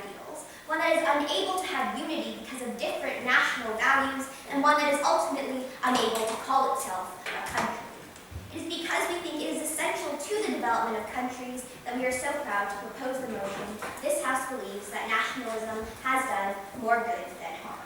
ideals, one that is unable to have unity because of different national values, and one that is ultimately unable to call itself a country. It is because we think it is essential to the development of countries that we are so proud to propose the motion. This House believes that nationalism has done more good than harm.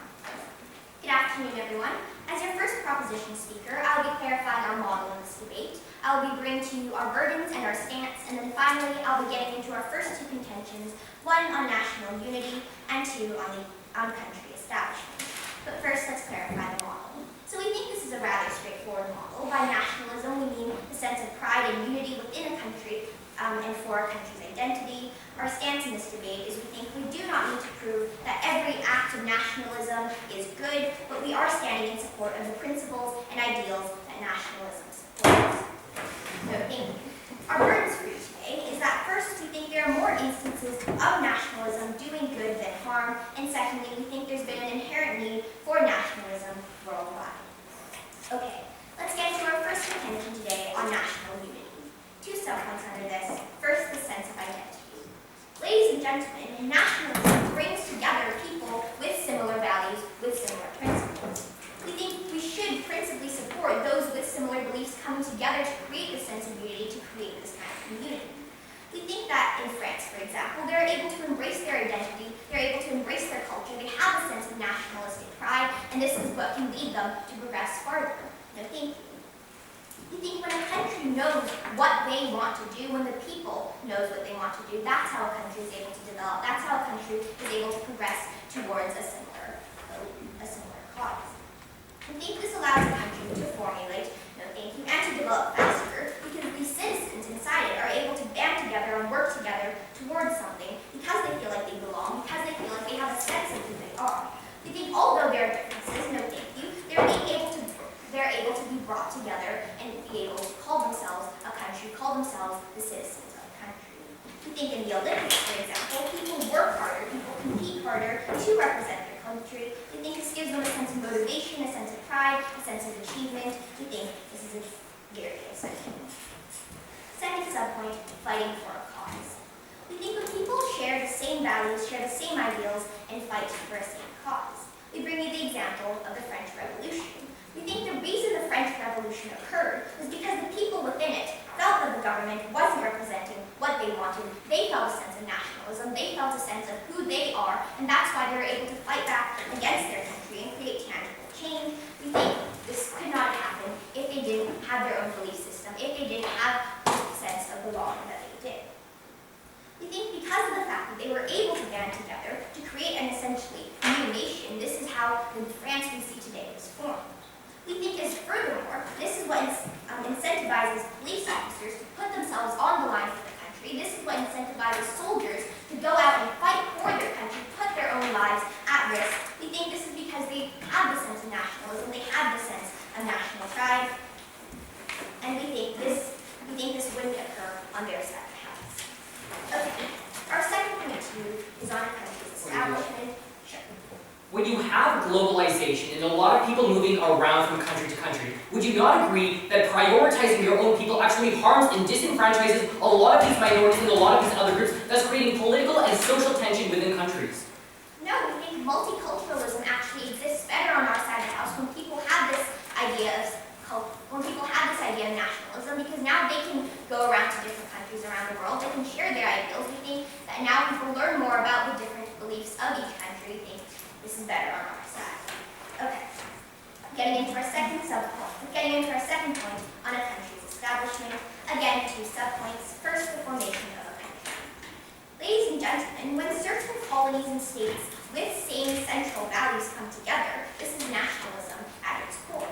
Good afternoon, everyone. As your first proposition speaker, I will be clarifying our model in this debate. I will be bringing to you our burdens and our stance, and then finally I'll be getting into our first two contentions, one on national unity and two on country establishment. But first, let's clarify the model. So we think this is a rather straightforward model. By nationalism, we mean the sense of pride and unity within a country and for a country's identity. Our stance in this debate is we think we do not need to prove that every act of nationalism is good, but we are standing in support of the principles and ideals that nationalism supports. So thank you. Our burdens for you today is that first, we think there are more instances of nationalism doing good than harm, and secondly, we think there's been an inherent need for nationalism worldwide. Okay, let's get to our first contention today on national unity. Two subpoints under this. First, the sense of identity. Ladies and gentlemen, nationalism brings together people with similar values, with similar principles. We think we should principally support those with similar beliefs coming together to create this sense of unity, to create this kind of community. We think that in France, for example, they're able to embrace their identity, they're able to embrace their culture, they have a sense of nationalistic pride, and this is what can lead them to progress farther. No, thank you. We think when a country knows what they want to do, when the people knows what they want to do, that's how a country is able to develop, that's how a country is able to progress towards a similar cause. We think this allows a country to formulate, no thank you, and to develop faster, because the citizens inside it are able to band together and work together towards something because they feel like they belong, because they feel like they have a sense of who they are. We think although there are differences, no thank you, they're able to be brought together and be able to call themselves a country, call themselves the citizens of the country. We think in the Olympics, for example, people work harder, people compete harder to represent their country. We think this gives them a sense of motivation, a sense of pride, a sense of achievement. We think this is very essential. Second subpoint, fighting for a cause. We think when people share the same values, share the same ideals, and fight for a same cause. We bring you the example of the French Revolution. We think the reason the French Revolution occurred was because the people within it felt that the government wasn't representing what they wanted. They felt a sense of nationalism, they felt a sense of who they are, and that's why they were able to fight back against their country and create tangible change. We think this could not happen if they didn't have their own belief system, if they didn't have the sense of belonging that they did. We think because of the fact that they were able to band together to create an essentially new nation, this is how the France we see today was formed. We think as furthermore, this is what incentivizes police officers to put themselves on the line for the country. This is what incentivizes soldiers to go out and fight for their country, put their own lives at risk. We think this is because they have the sense of nationalism, they have the sense of national pride, and we think this wouldn't occur on their side of the house. Okay, our second point is on a country's establishment. When you have globalization and a lot of people moving around from country to country, would you not agree that prioritizing your own people actually harms and disenfranchises a lot of these minorities and a lot of these other groups, thus creating political and social tension within countries? No, we think multiculturalism actually exists better on our side of the house when people have this idea of nationalism, because now they can go around to different countries around the world, they can share their ideals. We think that now people learn more about the different beliefs of each country. We think this is better on our side. Okay. Getting into our second point on a country's establishment. Again, two subpoints. First, the formation of a country. Ladies and gentlemen, when certain colonies and states with same central values come together, this is nationalism at its core.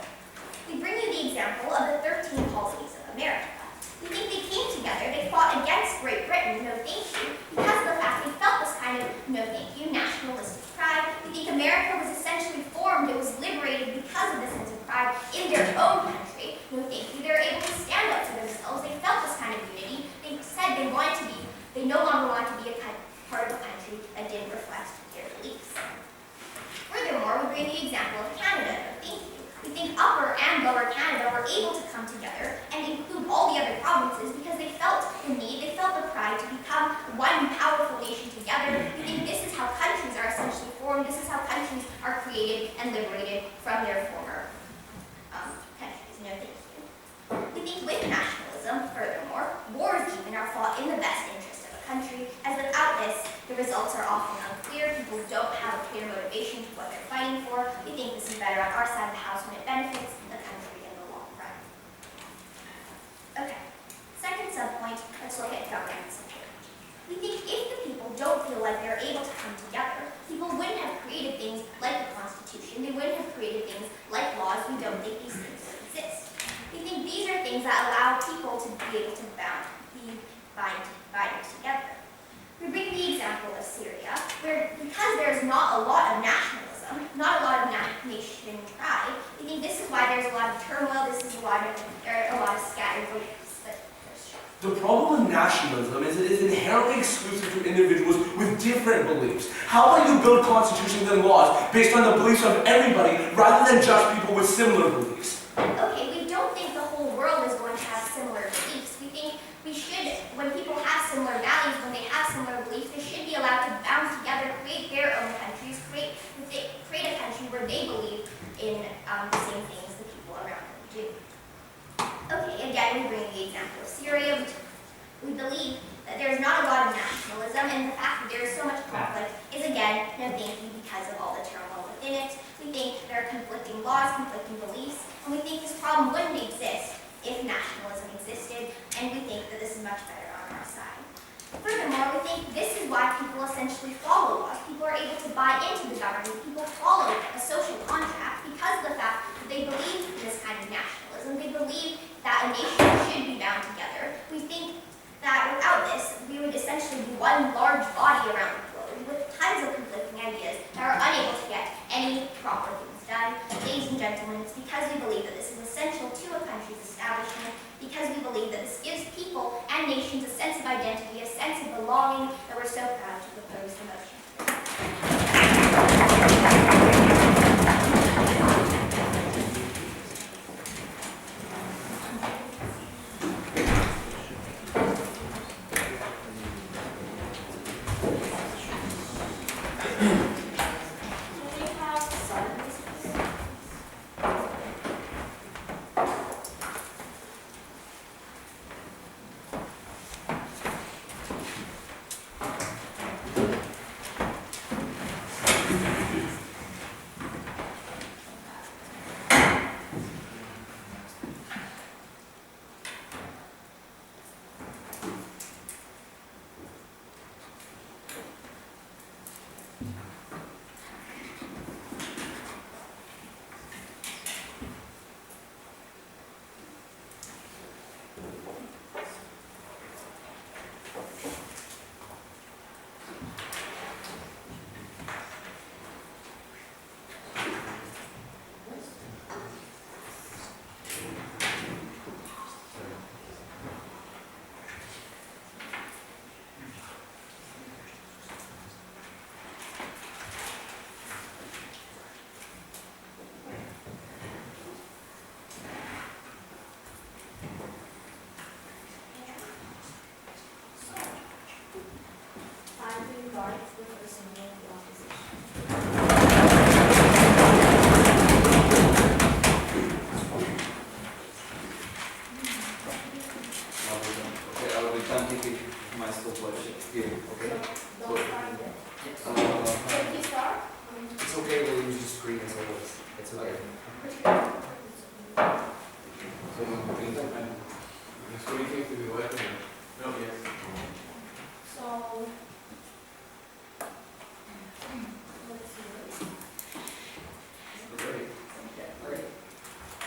We bring you the example of the 13 colonies of America. We think they came together, they fought against Great Britain, no thank you, because of the fact they felt this kind of, no thank you, nationalistic pride. We think America was essentially formed, it was liberated because of the sense of pride in their own country. No thank you, they were able to stand up for themselves, they felt this kind of unity. They said they no longer wanted to be a part of a country that didn't reflect their beliefs. Furthermore, we bring the example of Canada, no thank you. We think Upper and Lower Canada were able to come together and include all the other provinces because they felt the need, they felt the pride to become one powerful nation together. We think this is how results are often unclear. People don't have a clear motivation to what they're fighting for. We think this is better on our side of the house when it benefits the country in the long run. Okay, second subpoint, let's look at governance support. We think if the people don't feel like they're able to come together, people wouldn't have created things like the Constitution. They wouldn't have created things like laws. We don't think these things would exist. We think these are things that allow people to be able to bind together. We bring the example of Syria, where because there's not a lot of nationalism, not a lot of nation pride, we think this is why there's a lot of turmoil, there are a lot of scattered beliefs. The problem with nationalism is it is inherently exclusive to individuals with different beliefs. How about you build constitutions and laws based on the beliefs of everybody rather than just people with similar beliefs? Okay, we don't think the whole world is going to have similar beliefs. We think we should, when people have similar values, when they have similar beliefs, they should be allowed to bound together, create their own countries, create a country where they believe in the same things the people around them do. Okay, again, we bring the example of Syria. We believe that there's not a lot of nationalism, and the fact that there is so much conflict is, again, no thank you because of all the turmoil within it. We think there are conflicting laws, conflicting beliefs, and we think this problem wouldn't exist if nationalism existed, and we think that this is much better on our side. Furthermore, we think this is why people essentially follow laws. People are able to buy into the government. People follow a social contract because of the fact that they believe in this kind of nationalism. They believe that a nation should be bound together. We think that without this, we would essentially be one large body around the globe with tons of conflicting ideas that are unable to get any proper things done. Ladies and gentlemen, it's because we believe that this is essential to a country's establishment, because we believe that this gives people and nations a sense of identity, a sense of belonging, that we're so proud to propose the motion.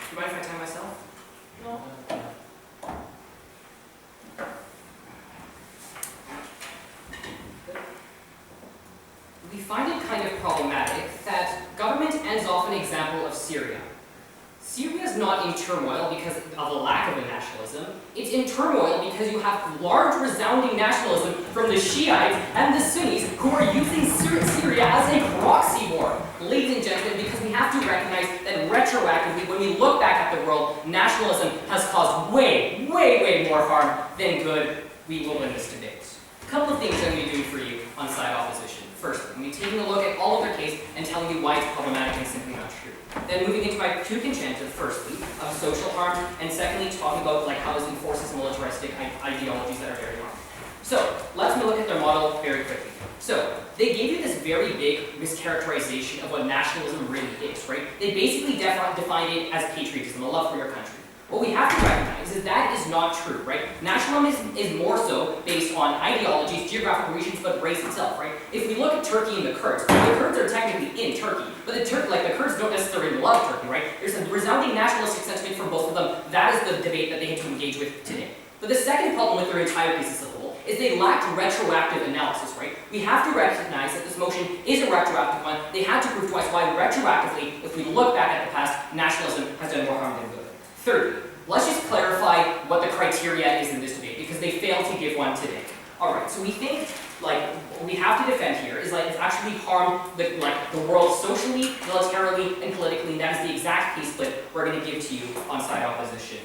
Do you mind if I tie myself? No. We find it kind of problematic that government ends off an example of Syria. Syria is not in turmoil because of a lack of a nationalism. It's in turmoil because you have large resounding nationalism from the Shiites and the Sunnis who are using Syria as a proxy war. Ladies and gentlemen, because we have to recognize that retroactively, when we look back at the world, nationalism has caused way, way, way more harm than good. We will win this debate. A couple of things I'm going to be doing for you on side opposition. First, I'm going to be taking a look at all of their case and telling you why it's problematic and simply not true. Then moving into my two contentions, firstly, of social harm, and secondly, talking about how this enforces militaristic ideologies that are very harmful. So let's look at their model very quickly. So they gave you this very big mischaracterization of what nationalism really is, right? They basically defined it as patriotism, a love for your country. What we have to recognize is that is not true, right? Nationalism is more so based on ideologies, geographical regions, but race itself, right? If we look at Turkey and the Kurds are technically in Turkey, but the Kurds don't necessarily love Turkey, right? There's a resounding nationalistic sentiment from both of them. That is the debate that they have to engage with today. But the second problem with their entire thesis as a whole is they lacked retroactive analysis, right? We have to recognize that this motion is a retroactive one. They had to prove to us why retroactively, if we look back at the past, nationalism has done more harm than good. Thirdly, let's just clarify what the criteria is in this debate, because they failed to give one today. Alright, so we think, what we have to defend here is it's actually harmed the world socially, militarily, and politically, and that is the exact case split we're going to give to you on side opposition.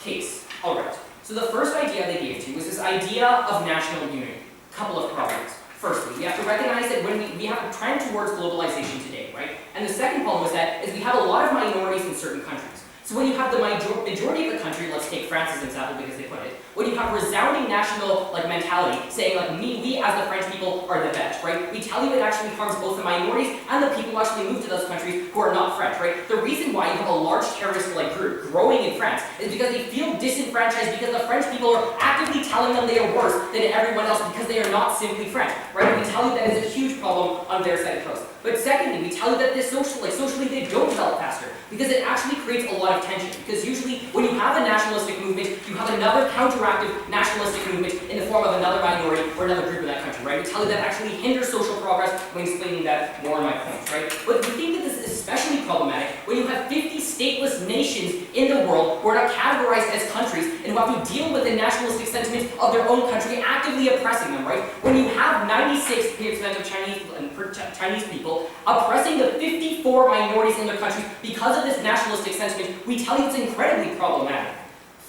Case. Alright, so the first idea they gave to you was this idea of national unity. Couple of problems. Firstly, we have to recognize that when we have a trend towards globalization today, right? And the second problem is that we have a lot of minorities in certain countries. So when you have the majority of the country, let's take France as an example because they put it, when you have resounding national mentality saying we as the French people are the best, right? We tell you it actually harms both the minorities and the people who actually move to those countries who are not French, right? The reason why you have a large terrorist group growing in France is because they feel disenfranchised because the French people are actively telling them they are worse than everyone else because they are not simply French, right? We tell you that is a huge problem on their side of the coast. But secondly, we tell you that this socially they don't develop faster because it actually creates a lot of tension. Because usually when you have a nationalistic movement, you have another counteractive nationalistic movement in the form of another minority or another group in that country, right? We tell you that actually hinders social progress when explaining that more in my points, right? But we think that this is especially problematic when you have 50 stateless nations in the world who are not categorized as countries and who have to deal with the nationalistic sentiment of their own country actively oppressing them, right? When you have 96% of Chinese people oppressing the 54 minorities in their countries because of this nationalistic sentiment, we tell you it's incredibly problematic.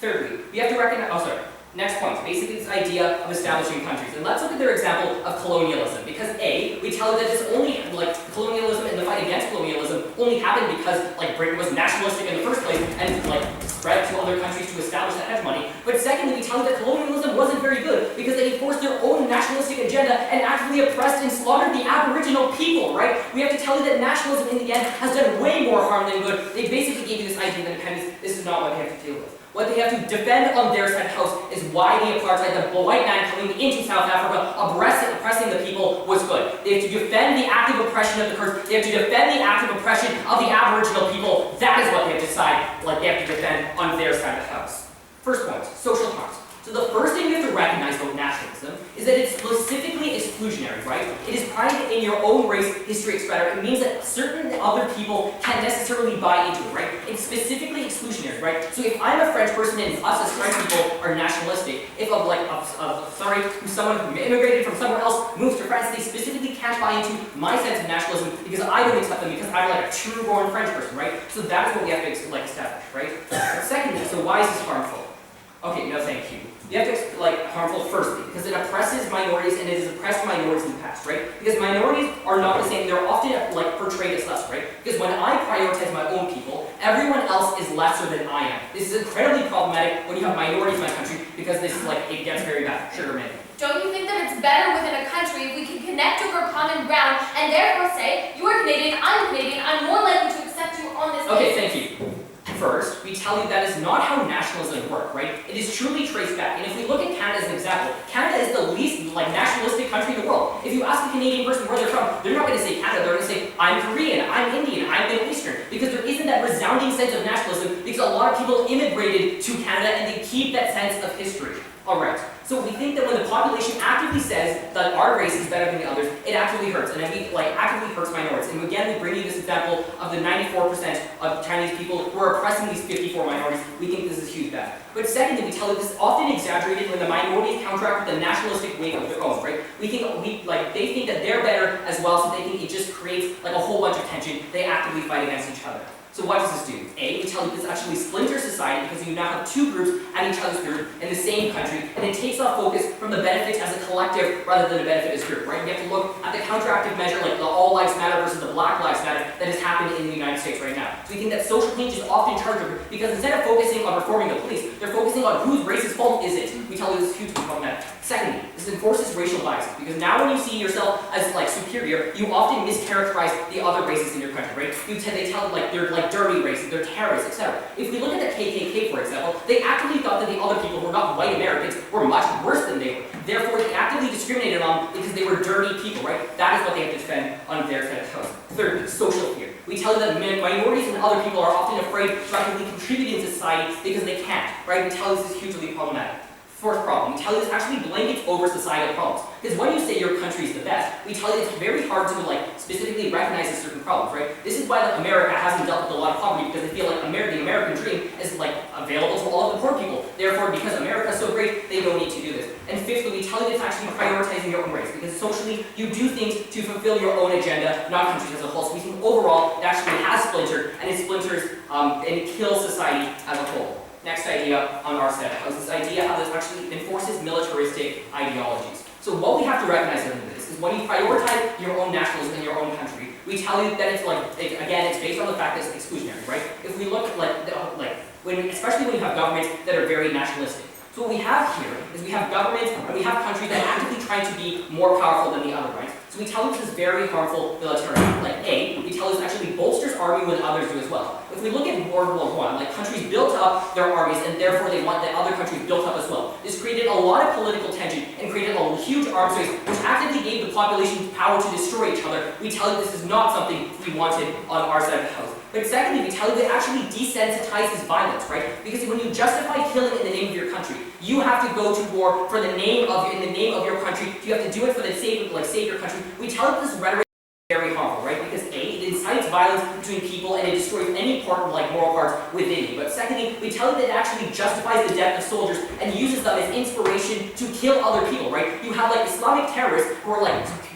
Thirdly, we have to recognize, next point, basically this idea of establishing countries. And let's look at their example of colonialism, because A, we tell you that this only, colonialism and the fight against colonialism only happened because, Britain was nationalistic in the first place and, spread to other countries to establish that hegemony. But secondly, we tell you that colonialism wasn't very good because they enforced their own nationalistic agenda and actively oppressed and slaughtered the Aboriginal people, right? We have to tell you that nationalism in the end has done way more harm than good. They basically gave you this idea that independence, this is not what they have to deal with. What they have to defend on their side of the house is why the apartheid, the white man coming into South Africa, oppressing the people was good. They have to defend the active oppression of the Kurds. They have to defend the active oppression of the Aboriginal people. That is what they have to decide, they have to defend on their side of the house. First point, social harms. So the first thing you have to recognize about nationalism is that it's specifically exclusionary, right? It is pride in your own race, history, etc. It means that certain other people can't necessarily buy into it, right? It's specifically exclusionary, right? So if I'm a French person and us as French people are nationalistic, if someone who immigrated from somewhere else moves to France, they specifically can't buy into my sense of nationalism because I don't accept them because I'm a true-born French person, right? So that's what we have to establish, right? Secondly, so why is this harmful? Okay, no thank you. You have to harmful firstly, because it oppresses minorities and it has oppressed minorities in the past, right? Because minorities are not the same, they're often portrayed as less, right? Because when I prioritize my own people, everyone else is lesser than I am. This is incredibly problematic when you have minorities in my country because this is it gets very bad. Sugar man. Don't you think that it's better within a country if we can connect over common ground and therefore say, you are Canadian, I'm more likely to accept you on this basis? Okay, thank you. First, we tell you that is not how nationalism works, right? It is truly traced back. And if we look at Canada as an example, Canada is the least nationalistic country in the world. If you ask a Canadian person where they're from, they're not going to say Canada, they're going to say, I'm Korean, I'm Indian, I'm Middle Eastern. Because there isn't that resounding sense of nationalism because a lot of people immigrated to Canada and they keep that sense of history. Alright, so we think that when the population actively says that our race is better than the others, it actively hurts, and actively hurts minorities. And again, we bring you this example of the 94% of Chinese people who are oppressing these 54 minorities. We think this is huge bad. But secondly, we tell you this is often exaggerated when the minorities counteract with the nationalistic wave of their own, right? We think they think that they're better as well, so they think it just creates a whole bunch of tension. They actively fight against each other. So what does this do? A, we tell you this actually splinters society because you now have two groups at each other's group in the same country, and it takes off focus from the benefit as a collective rather than a benefit as a group, right? You have to look at the counteractive measure like the All Lives Matter versus the Black Lives Matter that has happened in the United States right now. So we think that social change is often targeted because instead of focusing on reforming the police, they're focusing on whose racist fault is it. We tell you this is hugely problematic. Secondly, this enforces racial bias because now when you see yourself as like superior, you often mischaracterize the other races in your country, right? They tell you like they're like dirty races, they're terrorists, etc. If we look at the KKK, for example, they actively thought that the other people who were not white Americans were much worse than they were. Therefore, they actively discriminated on them because they were dirty people, right? That is what they have to defend on their side of the house. Thirdly, social fear. We tell you that minorities and other people are often afraid to actively contribute in society because they can't, right? We tell you this is hugely problematic. Fourth problem, we tell you this actually blankets over societal problems. Because when you say your country is the best, we tell you it's very hard to like specifically recognize certain problems, right? This is why America hasn't dealt with a lot of poverty because they feel like the American dream is like available to all of the poor people. Therefore, because America is so great, they don't need to do this. And fifthly, we tell you it's actually prioritizing your own race because socially you do things to fulfill your own agenda, not countries as a whole. So we think overall it actually has splintered and it splinters and it kills society as a whole. Next idea on our set is this idea how this actually enforces militaristic ideologies. So what we have to recognize in this is when you prioritize your own nationalism in your own country, we tell you that it's like, again, it's based on the fact that it's exclusionary, right? If we look especially when you have governments that are very nationalistic. So what we have here is we have governments and we have countries that are actively trying to be more powerful than the other, right? So we tell you this is very harmful militarily. Like A, we tell you this actually bolsters army when others do as well. If we look at World War I, like countries built up their armies and therefore they want that other countries built up as well. This created a lot of political tension and created a huge arms race which actively gave the population power to destroy each other. We tell you this is not something we wanted on our side of the house. But secondly, we tell you that it actually desensitizes violence, right? Because when you justify killing in the name of your country, you have to go to war for in the name of your country. You have to do it for the sake of save your country. We tell you this rhetoric is very harmful, right? Because A, it incites violence between people and it destroys any part of moral parts within you. But secondly, we tell you that it actually justifies the death of soldiers and uses them as inspiration to kill other people, right? You have Islamic terrorists who are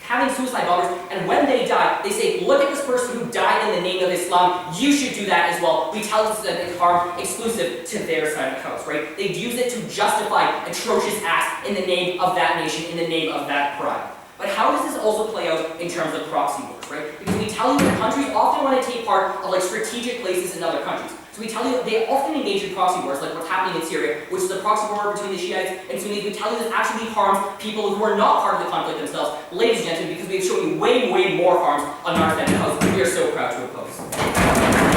having suicide bombers, and when they die, they say, look at this person who died in the name of Islam, you should do that as well. We tell this that it's harm exclusive to their side of the house, right? They use it to justify atrocious acts in the name of that nation, in the name of that pride. But how does this also play out in terms of proxy wars, right? Because we tell you that countries often want to take part of strategic places in other countries. So we tell you they often engage in proxy wars, like what's happening in Syria, which is a proxy war between the Shiites and Sunnis. We tell you this actually harms people who are not part of the conflict themselves. Ladies and gentlemen, because we've shown you way, way more harms on our side of the house, we are so proud to oppose.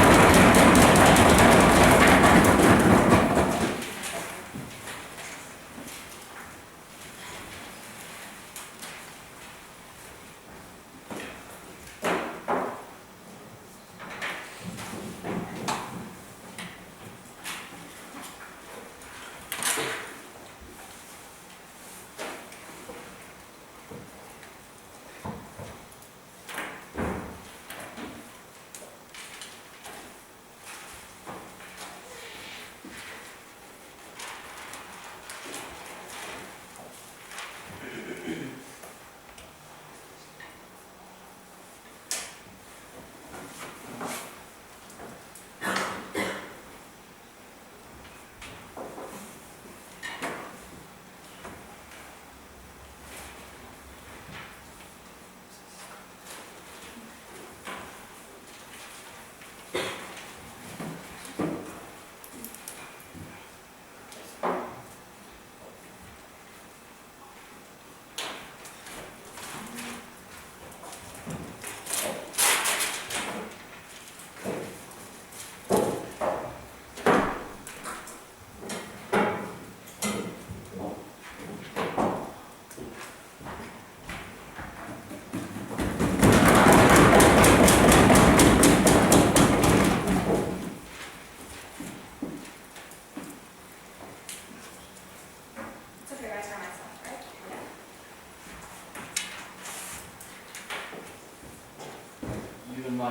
Oh,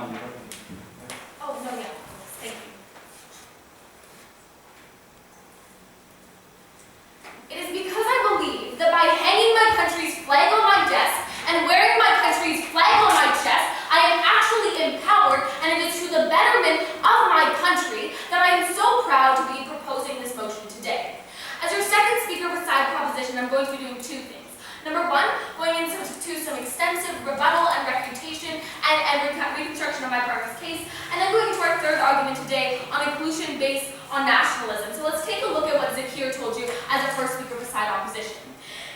no, yeah. Thank you. It is because I believe that by hanging my country's flag on my desk and wearing my country's flag on my chest, I am actually empowered, and it is to the betterment of of my partner's case, and then going to our third argument today on inclusion based on nationalism. So let's take a look at what Zakir told you as a first speaker beside opposition.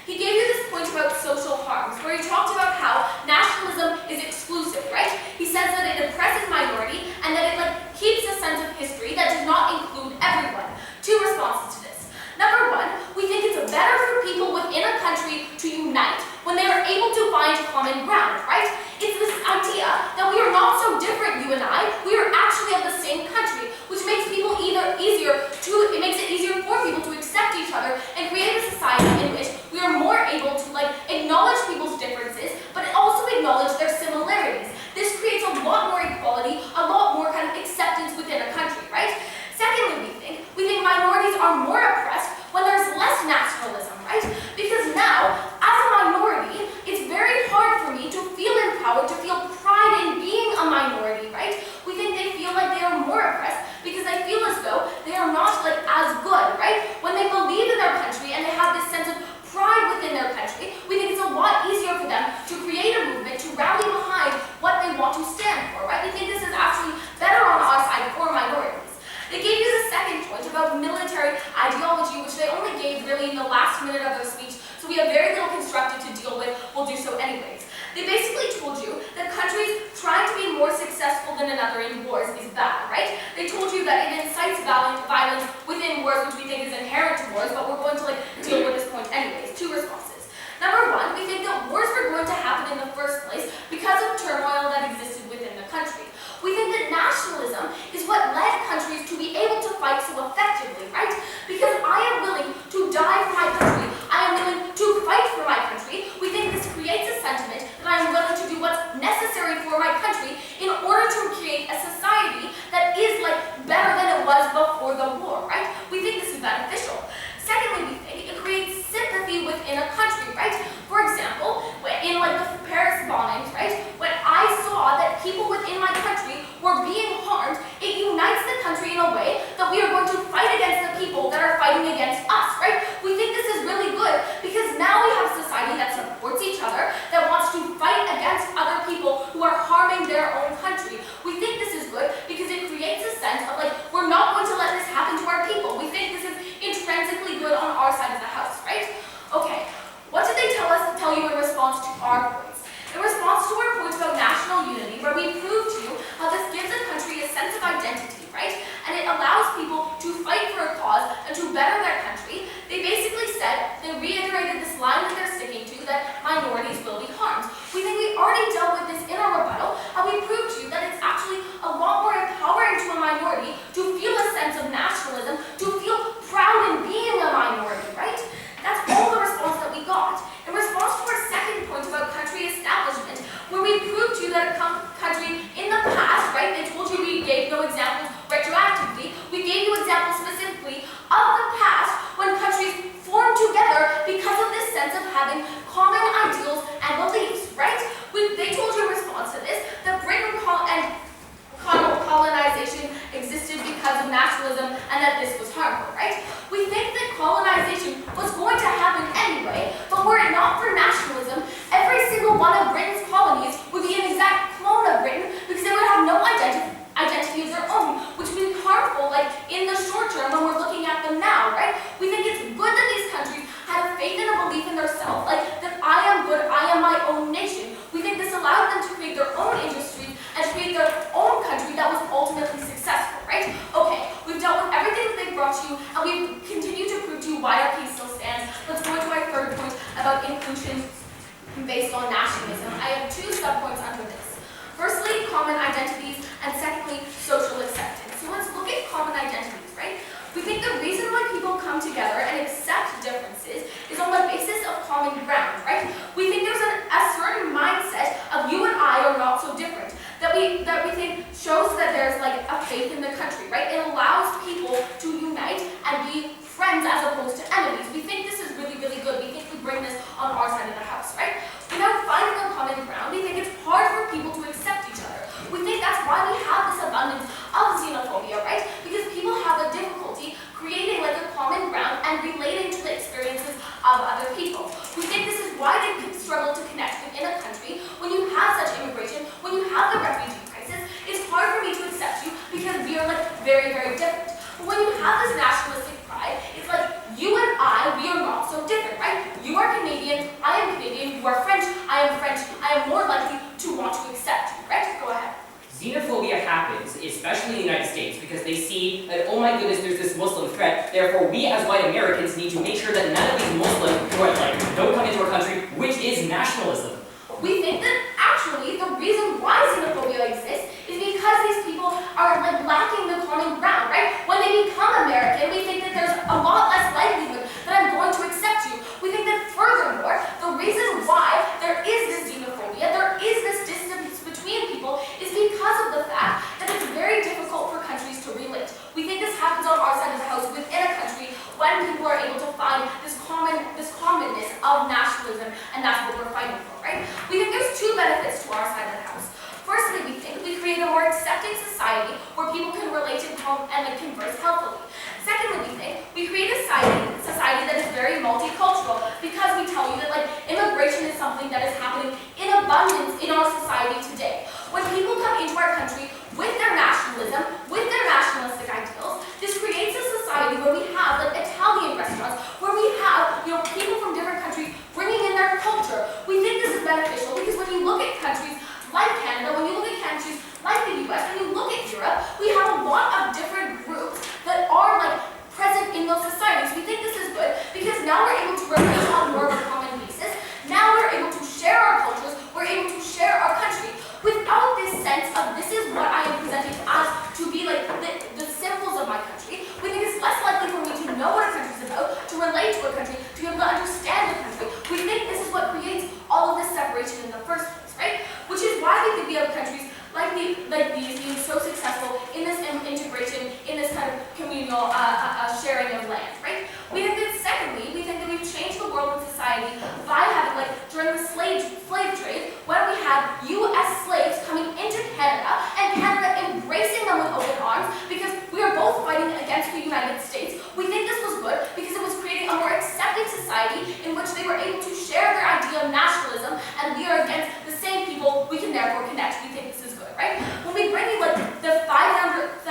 He gave you this point about social harms, where he talked about how nationalism is exclusive, right? He says that it oppresses minority and that it keeps a sense of history that does not include everyone. Two responses to this. Number one, we think it's better for people within a country to unite when they are able to find common ground, right? It's this idea that we are not so different, you and I. We are actually of the same country, which makes it makes it easier for people to accept each other and create a society in which we are more able to acknowledge people's differences, but also acknowledge their similarities. This creates a lot more equality, a lot more kind of acceptance within a country, right? Secondly, we think minorities are more oppressed when there's less nationalism, right? Because now, as a minority, it's very hard for me to feel empowered, to feel pride in being a minority, right? We think they feel like they are more oppressed because they feel as though they are not as good, right? When they believe in their country and they have this sense of pride within their country, we think it's a lot easier for them to create a movement, to rally behind what they want to stand for, right? We think this is actually better on our side for minorities. They gave you the second point about military ideology, which they only gave really in the last minute of their speech, so we have very little constructive to deal with. We'll do so anyways. They basically told you that countries trying to be more successful than another in wars is bad, right? They told you that it incites violence within wars, which we think is inherent to wars, but we're going to deal with this point anyways. Two responses. Number one, we think that wars were going to happen in the first place because of turmoil that existed within the country. We think that nationalism is what led countries to be able to fight so effectively, right? Because I am willing to die for my country, I am willing to fight for my country. We think this creates a sentiment that I am willing to do what's necessary for my country in order to create a society that is better than it was before the war, right? We think this is beneficial. Secondly, we think it creates sympathy within a country, right? For example, in the Paris bombings, right? When I saw that people within my country were being harmed, it unites the country in a way that we are going to fight against the people that are fighting against us, right? We think this is really good because now we have a society that supports each other, that wants to fight against other people who are harming their own country. We think this is good because it creates a sense of we're not going to let this happen to our people. We think this is intrinsically good on our side of the house, right? Okay, what did they tell you in response to our points? In response to our points about national unity, where we proved to you how this gives a country a sense of identity, right? And it allows people to fight for a cause and to better their country, they basically said, they reiterated this line that they're sticking to, that minorities will be harmed. We think we already dealt with this in our rebuttal, and we proved to you that it's actually a lot more empowering to a minority to feel a sense of nationalism, to feel proud in being a minority, right? That's all the response that we got. In response to our second point about country establishment, where we proved to you that a country in the past, right, they told you we gave no examples retroactively, we gave you examples specifically of the past when countries formed together because of this sense of having common ideals and beliefs, right? They told you in response to this that Britain and colonization existed because of nationalism and that this was harmful, right? We think that colonization was going to happen anyway, but were it not for nationalism, every single one of Britain's colonies would be an exact clone of Britain because they would have no identity of their own, which would be harmful in the short term when we're looking at them now, right? We think it's good that these countries had a faith and a belief in themselves, that I am good, I am my own nation. We think this allowed them to create their own industries and to create their own country that was ultimately successful, right? Okay, we've dealt with everything that they've brought to you, and we've continued to prove to you why our case still stands. Let's go into our third point about inclusion based on nationalism. I have two subpoints under this. Firstly, common identities, and secondly, social acceptance. So let's look at common identities, right? We think the reason why people come together and accept differences is on the basis of common ground, right? We think there's a certain mindset of you and I are not so different that we think shows that there's a faith in the country, right? It allows people to unite and be friends as opposed to enemies. We think this is really, really good. We think we bring this on our side of the house, right? Without finding a common ground, we think it's hard for people to accept each other. We think that's why we have this abundance of xenophobia, right? Because people have a difficulty creating a common ground and relating to the experiences of other people. We think this is why they struggle I am French, I am more likely to want to accept you, right? Go ahead. Xenophobia happens, especially in the United States, because they see that, oh my goodness, there's this Muslim threat, therefore we as white Americans need to make sure that none of these Muslims don't come into our country, which is nationalism. We think that actually the reason why xenophobia exists is because these people are lacking the common ground, right? When they become American, we think that there's a lot less likelihood that I'm going to accept you. We think that furthermore, the reason why there is this xenophobia, there is this distance between people, is because of the fact that it's very difficult for countries to relate. We think this happens on our side of the house within a country when people are able to find this commonness of nationalism, and that's what we're fighting for, right? We think there's two benefits to our side of the house. Firstly, we think we create a more accepting society where people can relate and converse healthily. Secondly, we think we create a society that is very multicultural because we tell you that immigration is something that is happening in abundance in our society today. When people come into our country with their nationalism, with their nationalistic ideals, this creates a society where we have Italian restaurants, where we have people from different countries bringing in their culture. We think this is beneficial because when you look at countries like Canada, when you look at countries like the US, when you look at Europe, we have a lot of different groups that are present in those societies. We think this is good because now we're able to relate on more of a common basis. Now we're able to share our cultures, we're able to share our country without this sense of this is what I am presenting as to be the symbols of my country. We think it's less likely for me to know what a country is about, to relate to a country, to be able to understand a country. We think this is what creates all of this separation in the first place, right? Which is why we think we have countries like these being so successful in this integration, in this kind of communal sharing of land, right? We think that secondly, we think that we've changed the world and society by having, during the slave trade, when we had U.S. slaves coming into Canada, and Canada embracing them with open arms, because we are both fighting against the United States. We think this was good because it was creating a more accepting society in which they were able to share their idea of nationalism, and we are against the same people, we can therefore connect. We think this is good, right? When we bring in the 500,000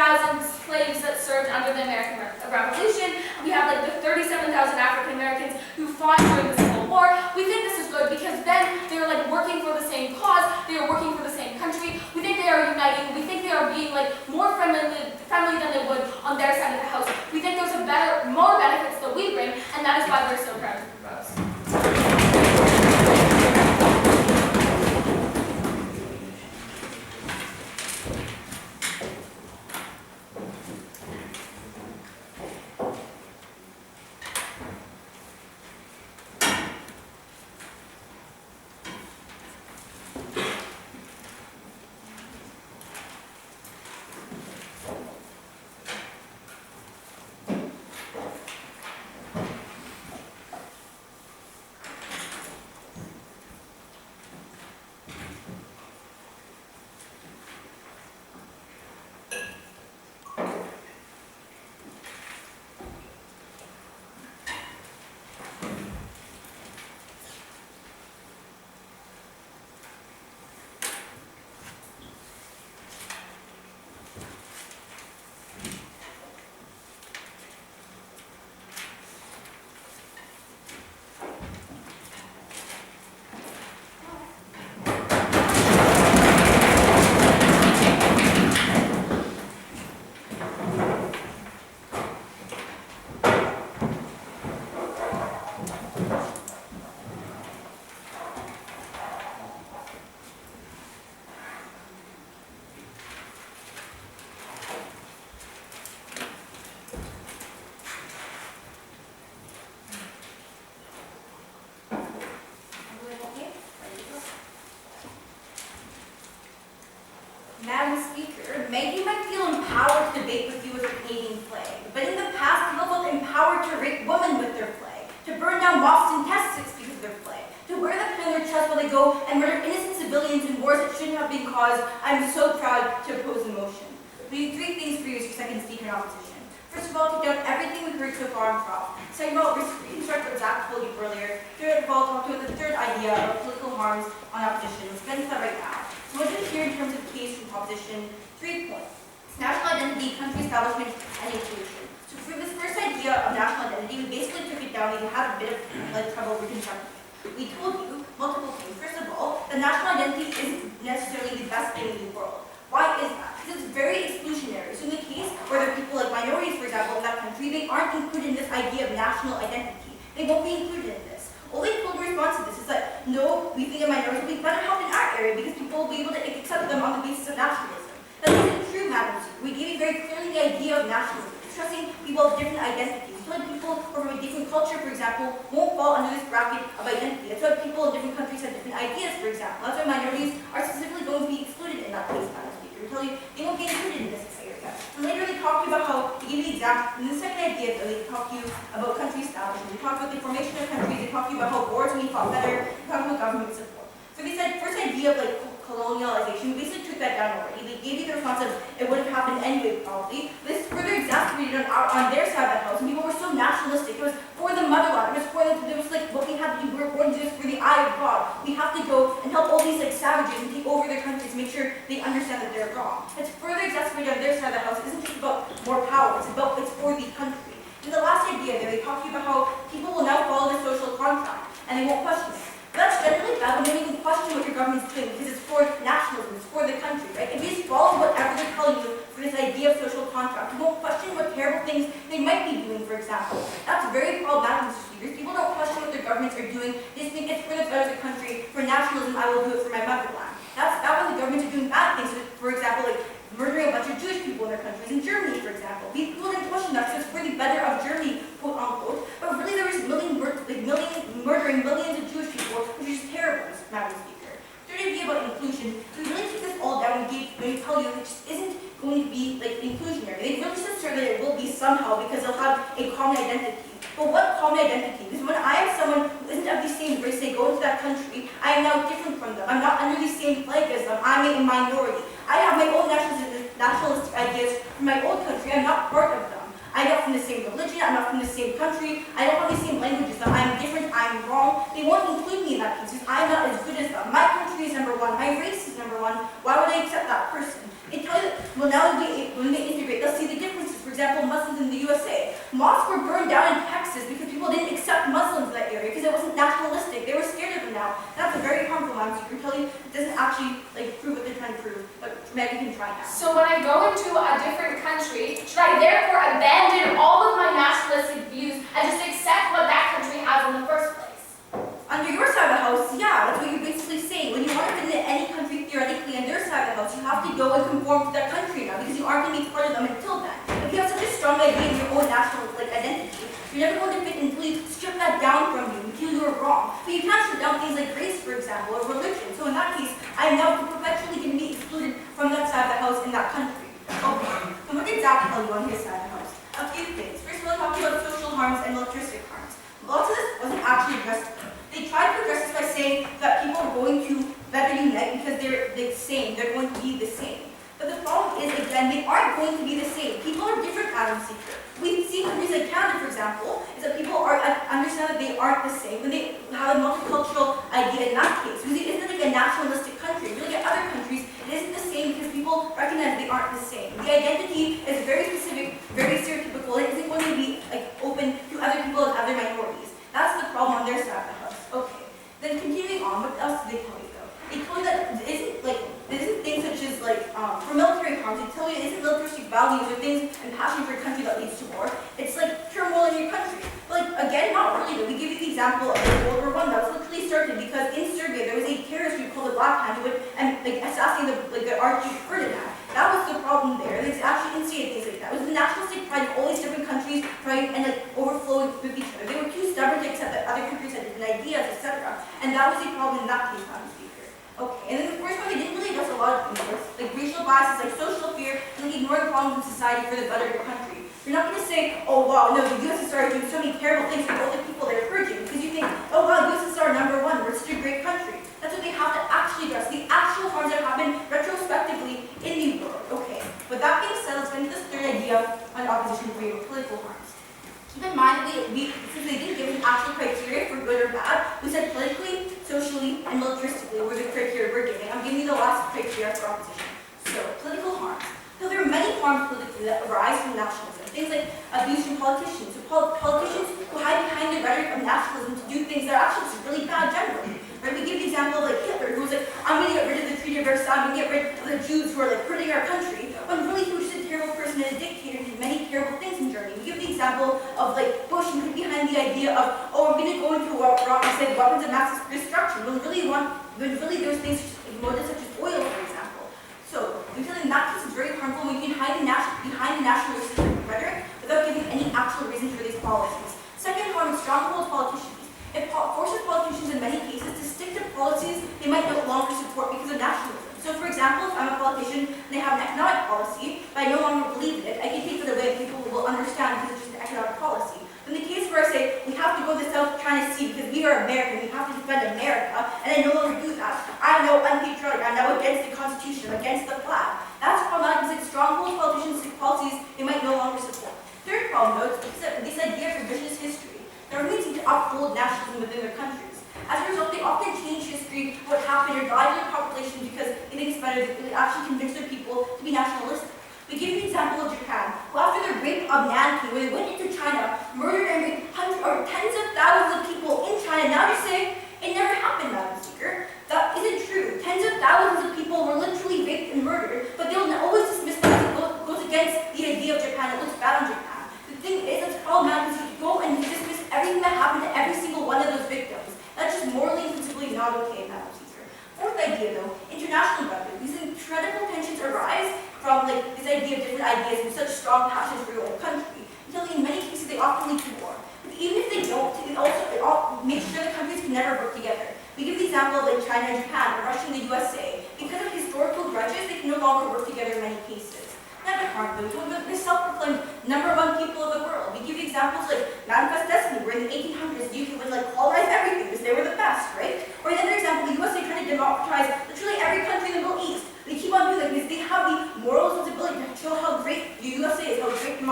slaves that served under the American Revolution, we have the 37,000 African Americans who fought during the Civil War, we think this is good because then they're working for the same cause, they are working for the same country, we think they are uniting, we think they are being more friendly than they would on their side of the house. We think there's more benefits that we bring, and that is why we're so proud to propose. Madam Speaker, maybe you might feel empowered to debate with you with a Canadian flag, but in the past people felt empowered to rape women with their flag, to burn down mosques and caskets because of their flag, to wear the pin on their chest while they go and murder innocent civilians in wars that shouldn't have been caused. I'm so proud to oppose the motion. We have three things for you as your second speaker in opposition. First of all, take down everything we've heard so far on Prof. Second of all, reconstruct what Zach told you earlier. Third of all, talk about the third idea of political harms on opposition. Let's get into that right now. So what do you hear in terms of case from proposition? 3 points. It's national identity, country establishment, and inclusion. So for this first idea of national identity, we basically took it down. We had a bit of trouble reconstructing it. We told you multiple things. First of all, that national identity isn't necessarily the best thing in the world. Why is that? Because it's very exclusionary. So in the case where there are people like minorities, for example, in that country, they aren't included in this idea of national identity. They won't be included in this. Only political response to this is that, no, we think that minorities will be better helped in our area because people will be able to accept them on the basis of nationalism. That isn't true, Madam Speaker. We gave you very clearly the idea of nationalism, trusting people of different identities. Telling people from a different culture, for example, won't fall under this bracket of identity. That's why people in different countries have different ideas, for example. That's why minorities are specifically going to be excluded in that case, Madam Speaker. We tell you they won't be included in this area. And later they talk to you about how, they give you the example, in the second idea, though, they talk to you about country establishment. They talk about the formation of countries. They talk to you about how wars will be fought better. They talk about government support. So they said, first idea of like colonialization, we basically took that down already. They gave you the response of it would have happened anyway, probably. This further exacerbated on their side of the house, and people were so nationalistic. It was for the motherland. It was for it was like what we had to do. We're going to do this for the eye of God. We have to go and help all these like savages and take over their countries, make sure they understand that they're wrong. It's further exacerbated on their side of the house. It isn't just about more power. It's for the country. And the last idea there, they talk to you about how people will now follow the social contract and they won't question it. That's generally bad when you don't even question what your government's doing because it's for nationalism, it's for the country, right? If you just follow whatever they're telling you for this idea of social contract, you won't question what terrible things they might be doing, for example. That's very problematic, Mr. Speaker. People don't question what their governments are doing. They just think it's for the better of the country. For nationalism, I will do it for my motherland. That's when the governments are doing bad things. For example, like murdering a bunch of Jewish people in their countries. In Germany, for example. People didn't question that because it's for the better of Germany, quote unquote. But really there was murdering millions of Jewish people, which is terrible, Madam Speaker. Third idea about inclusion, we really take this all down when we tell you it just isn't going to be like inclusionary. They really said that it will be somehow because they'll have a common identity. But what common identity? Because when I am someone who isn't of the same race, they go into that country, I am now different from them. I'm not under the same flag as them. I'm a minority. I have my own nationalistic ideas from my own country. I'm not part of them. I'm not from the same religion. I'm not from the same country. I don't have the same language as them. I'm different. I'm wrong. They won't include me in that case because I'm not as good as them. My country is number one. My race is number one. Why would I accept that person? They tell you that, well, now when they integrate, they'll see the differences. For example, Muslims in the USA. Mosques were burned down in Texas because people didn't accept Muslims in that area because it wasn't nationalistic. They were scared of them now. That's a very harmful line. So you can tell you it doesn't actually prove what they're trying to prove. But maybe you can try now. So when I go into a different country, should I therefore abandon all of my nationalistic views and just accept what that country has in the first place? Under your side of the house, yeah, that's what you're basically saying. When you want to fit into any country theoretically on their side of the house, you have to go and conform to that country now because you aren't going to be part of them until then. If you have such a strong idea of your own national identity, you're never going to fit until you strip that down from you, until you are wrong. But you can't strip down things like race, for example, or religion. So in that case, I am now perpetually going to be excluded from that side of the house in that country. Okay, so what did Zach tell you on his side of the house? A few things. First of all, talking about social harms and militaristic harms. Lots of this wasn't actually addressed. They tried to address this by saying that people are going to better unite because they're the same. They're going to be the same. But the problem is, again, they aren't going to be the same. People are different, Madam Speaker. We see countries like Canada, for example, is that people understand that they aren't the same when they have a multicultural idea in that case. Because it isn't like a nationalistic country. If you look at other countries, it isn't the same because people recognize they aren't the same. The identity is very specific, very stereotypical. It isn't going to be open to other people and other minorities. That's the problem on their side of the house. Okay. Then continuing on, what else did they tell you though? They told you that it isn't things such as for military harms. They tell you it isn't militaristic values or things and passion for your country that leads to war. It's like turmoil in your country. But again, not really. We give you the example of World War I. That was literally started because in Serbia there was a terrorist group called the Black Hand who would assassinate the Archduke Ferdinand. That was the problem there. They actually instigated things like that. It was the nationalistic pride of all these different countries trying and overflowing with each other. They were too stubborn to accept that other countries had different ideas, etc. And that was a problem in that case, Madam Speaker. Okay, and then the first one, they didn't really address a lot of things, like racial biases, like social fear, and ignoring problems in society for the better of your country. You're not going to say, oh wow, no, the USSR is doing so many terrible things for all the people they're purging, because you think, oh wow, USSR #1, we're such a great country. That's what they have to actually address, the actual harms that happen retrospectively in the world. Okay, with that being said, let's get into this third idea on opposition for political harms. Keep in mind, since they didn't give an actual criteria for good or bad, we said politically, socially, and militaristically were the criteria we're giving. I'm giving you the last criteria for opposition. So, political harms. So there are many harms politically that arise from nationalism. Things like abuse from politicians. So politicians who hide behind the rhetoric of nationalism to do things that are actually just really bad generally. Right? We give the example of Hitler, who was are sounding, get rid of the Jews who are like hurting our country, when really he was just a terrible person and a dictator and did many terrible things in Germany. We give the example of like Bush and behind the idea of, oh, we're going to go into weapons of mass destruction, when really there's things motives such as oil, for example. So we feel in that case it's very harmful when you can hide behind the nationalistic rhetoric without giving any actual reasons for these policies. Second harm is stronghold politicians. It forces politicians in many cases to stick to policies they might no longer support because of nationalism. So for example, if I'm a politician and I have an economic policy, but I no longer believe in it, I can take it away and people will understand because it's just an economic policy. In the case where I say, we have to go to the South China Sea because we are American, we have to defend America, and I no longer do that, I'm now unpatriotic, I'm now against the Constitution, against the flag. That's problematic because it's stronghold politicians and policies they might no longer support. Third problem, though, is because this idea of revisionist history. Governments need to uphold nationalism within their countries. As a result, they often change history, what happened, or die to their population because they think it's better, they actually convince their people to be nationalistic. We give you the example of Japan, who after the rape of Nanking, when they went into China, murdered and raped tens of thousands of people in China, now you're saying it never happened, Madam Speaker. That isn't true. Tens of thousands of people were literally raped and murdered, but they'll always dismiss that it goes against the idea of Japan, it looks bad on Japan. The thing is, it's problematic because you go and you dismiss everything that happened to every single one of those victims. That's just morally and principally not okay, Madam Speaker. Fourth idea, though, international government. These incredible tensions arise from this idea of different ideas and such strong passions for your own country, until in many cases they often lead to war. But even if they don't, it makes sure the countries can never work together. We give the example of China and Japan, or Russia and the USA. Because of historical grudges, they can no longer work together in many cases. Another harm, though, the self-proclaimed #1 people of the world. We give examples like Manifest Destiny, where in the 1800s the UK would colonize everything because they were the best, right? Or another example, the USA trying to democratize literally every country in the Middle East. They keep on doing that because they have the moral responsibility to show how great the USA is, how great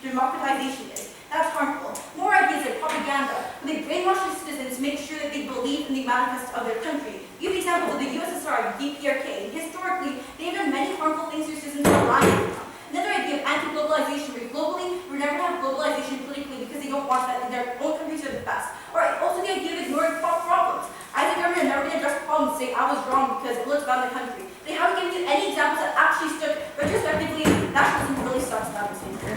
democratization is. That's harmful. More ideas like propaganda, when they brainwash their citizens to make sure that they believe in the manifest of their country. Give the example of the USSR, DPRK. Historically, they have done many harmful things to citizens who rely on them. Another idea of anti-globalization, where globally, we're never going to have globalization politically because they don't want that in their own countries are the best. Or also the idea of ignoring problems. As a government, they're never going to address problems and say, I was wrong because it looks bad in the country. They haven't given you any examples that actually stood retrospectively. Nationalism really sucks, Madam Speaker.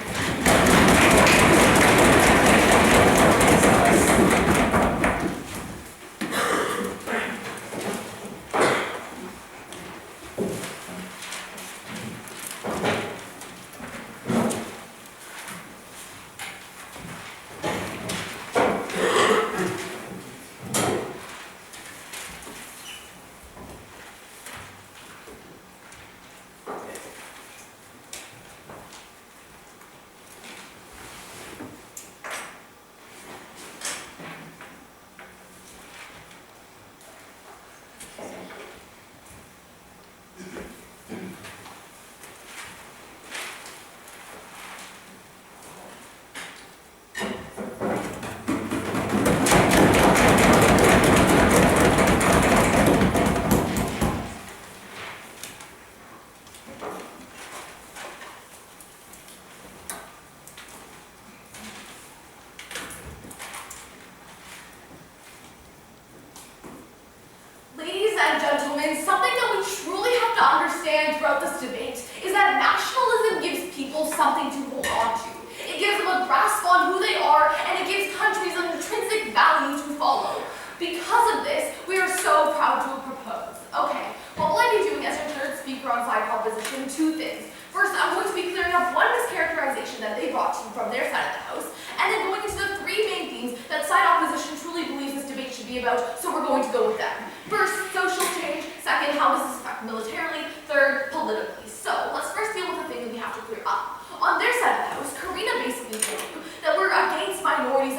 Something that we truly have to understand throughout this debate is that nationalism gives people something to hold on to. It gives them a grasp on who they are, and it gives countries an intrinsic value to follow. Because of this, we are so proud to propose. Okay, what will I be doing as your third speaker on side proposition? Two things. First, I'm going to be clearing up one mischaracterization that they brought to you from their side of the house, and then going into the three main themes that side opposition truly believes this debate should be about, so we're going to go with them. First, social change. Second, how does this affect militarily? Third, politically. So, let's first deal with the thing that we have to clear up. On their side of the house, Karina basically told you that we're against minorities,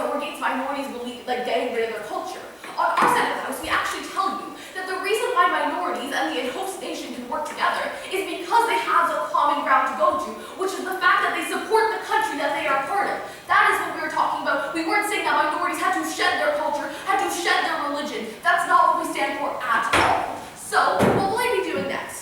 getting rid of their culture. On our side of the house, we actually tell you that the reason why minorities and the host nation can work together is because they have a common ground to go to, which is the fact that they support the country that they are part of. That is what we were talking about. We weren't saying that minorities had to shed their culture, had to shed their religion. That's not what we stand for at all. So, what will I be doing next?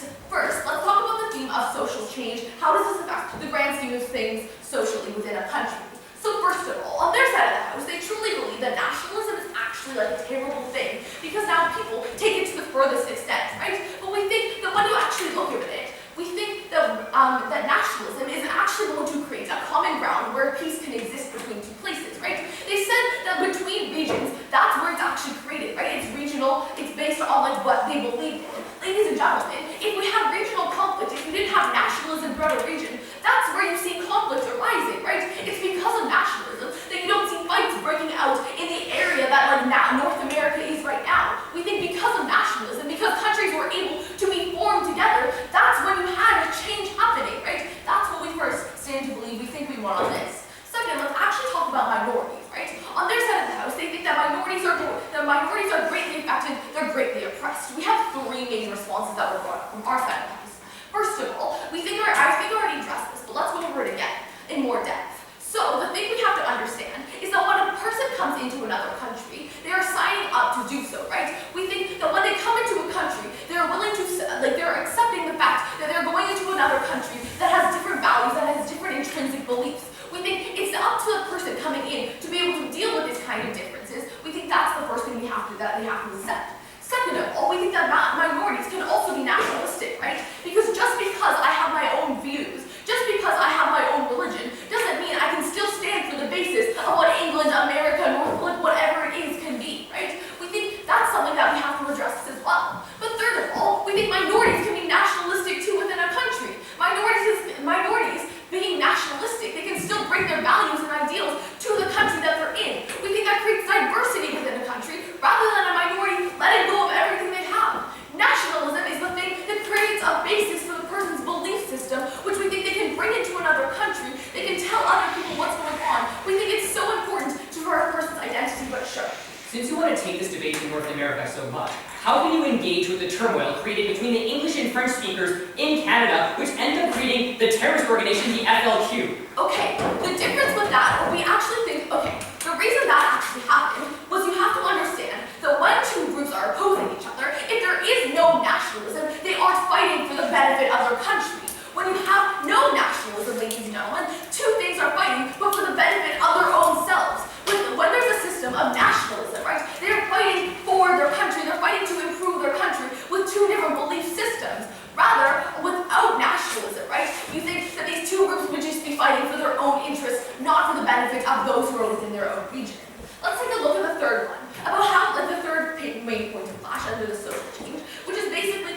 problems that were brought up from our side of the house. First of all, I think I already addressed this, but let's go over it again in more depth. So the thing we have to understand is that when a person comes into another country, they are signing up to do so, right? We think that when they come into a country, they're willing to, they're accepting the fact that they're going into another country that has different values, that has different intrinsic beliefs. We think it's up to the person coming in to be able to deal with this kind of differences. We think that's the first thing that they have to accept. Second of all, we think that minorities can also be nationalistic, right? Because just because I have my own views, just because I have my own religion, doesn't mean I can still stand for the basis of what England, America, North, whatever it is can be, right? We think that's something that we have to address as well. But third of all, we think minorities can be nationalistic too within a country. Minorities being nationalistic, they can still bring their values and ideals to the country that they're in. We think that creates diversity within a country rather than a minority letting go of everything they have. Nationalism is the thing that creates a basis for the person's belief system, which we think they can bring into another country. They can tell other people what's going on. We think it's so important to a person's identity, but sure. Since you want to take this debate to North America so much, how can you engage with the turmoil created between the English and French speakers in Canada, which ended up creating the terrorist organization, the FLQ? Okay, the difference with that, we actually think, okay, the reason that actually happened was you have to understand that when two groups are opposing each other, if there is no nationalism, they are fighting for the benefit of their country. When you have no nationalism, ladies and gentlemen, two things are fighting, but for the benefit of their own selves. When there's a system of nationalism, right, they're fighting for their country, they're fighting to improve their country with two different belief systems. Rather, without nationalism, right, you think that these two groups would just be fighting for their own interests, not for the benefit of those who are within their own region. Let's take a look at the third one, about how, the third main point of clash under the social change, which is basically,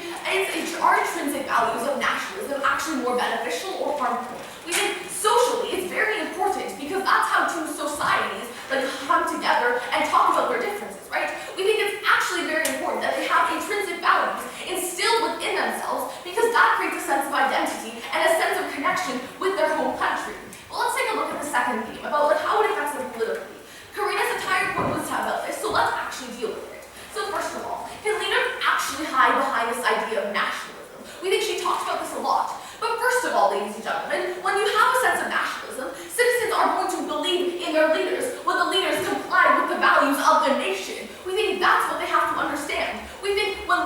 are intrinsic values of nationalism actually more beneficial or harmful? We think socially it's very important because that's how two societies come together and talk about their differences, right? We think it's actually very important that they have intrinsic values instilled within themselves because that creates a sense of identity and a sense of connection with their home country. Well, let's take a look at the second theme about how it affects them politically. Karina's entire point was about this, so let's actually deal with it. So first of all, can leaders actually hide behind this idea of nationalism? We think she talks about this a lot. But first of all, ladies and gentlemen, when you have a sense of nationalism, citizens are going to believe in their leaders when the leaders comply with the values of the nation. We think that's what they have to understand. We think when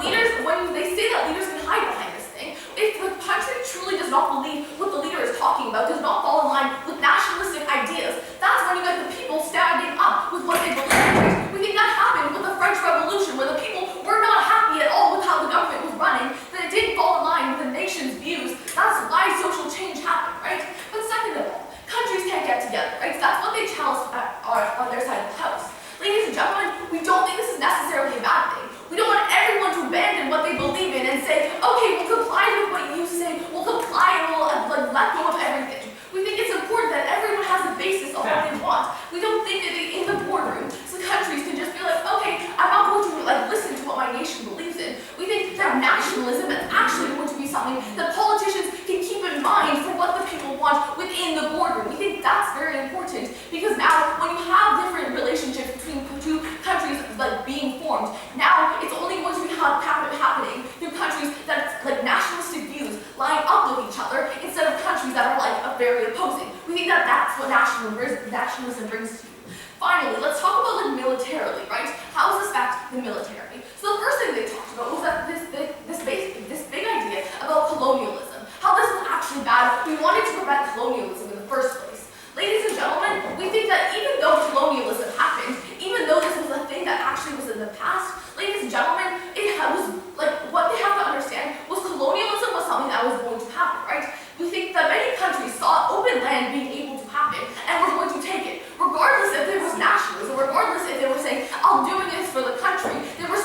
they say that leaders can hide behind this thing, if the country truly does not believe what the leader is talking about, does not fall in line with nationalistic ideas, that's when you get the people standing up with what they believe in. We think that happened with the French Revolution, where the people were not happy at all with how the government was running, that it didn't fall in line with the nation's views. That's why social change happened, right? But second of all, countries can't get together, right? So that's what they tell us on their side of the house. Ladies and gentlemen, we don't think this is necessarily a bad thing. We don't want everyone to abandon what they believe in and say, okay, we'll comply with what you say, we'll comply and we'll let go of everything. We think it's important that everyone has a basis of what they want. We don't think that in the boardroom, so countries can just be like, okay, I'm not going to listen to what my nation believes in. We think that nationalism is actually going to be something that politicians can keep in mind for what the people want within the boardroom. We think that's very important because now when you have different relationships between two countries being formed, now it's only going to be happening through countries that nationalistic views line up with each other instead of countries that are very opposing. We think that that's what nationalism brings to you. Finally, let's talk about militarily, right? How does this affect the military? So the first thing they talked about was that this big idea about colonialism. How this was actually bad. We wanted to prevent colonialism in the first place. Ladies and gentlemen, we think that even though colonialism happened, even though this was a thing that actually was in the past, ladies and gentlemen, what they have to understand was colonialism was something that was going to happen, right? We think that many countries saw open land being able to happen and were going to take it. Regardless if there was nationalism, regardless if they were saying, I'm doing this for the country, they were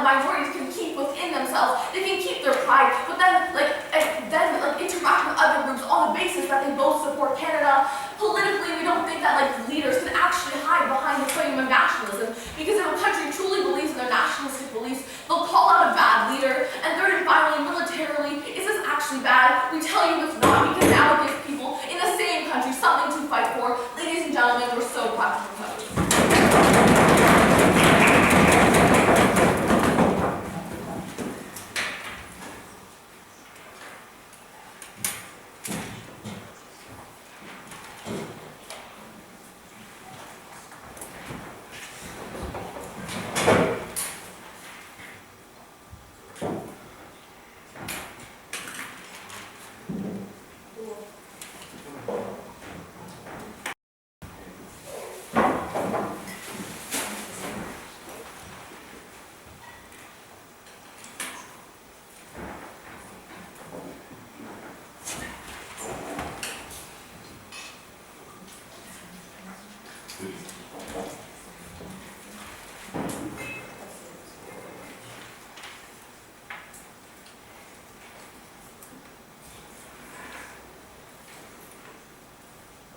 minorities can keep within themselves. They can keep their pride, but then interact with other groups on the basis that they both support Canada. Politically, we don't think that leaders can actually hide behind the claim of nationalism, because if a country truly believes in their nationalistic beliefs, they'll call out a bad leader. And third and finally, militarily, is this actually bad? We tell you it's not, because now it gives people in the same country something to fight for. Ladies and gentlemen, we're so proud to propose.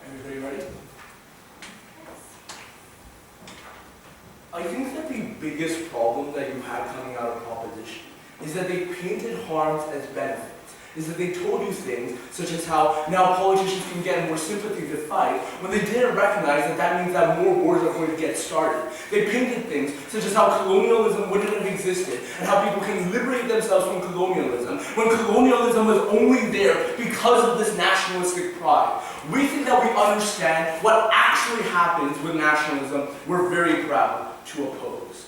Everybody ready? I think that the biggest problem that you had coming out of proposition is that they painted harms as benefits. Is that they told you things such as how now politicians can get more sympathy to fight when they didn't recognize that that means that more wars are going to get started. They painted things such as how colonialism wouldn't have existed and how people can liberate themselves from colonialism when colonialism was only there because of this nationalistic pride. We think that we understand what actually happens with nationalism. We're very proud to oppose.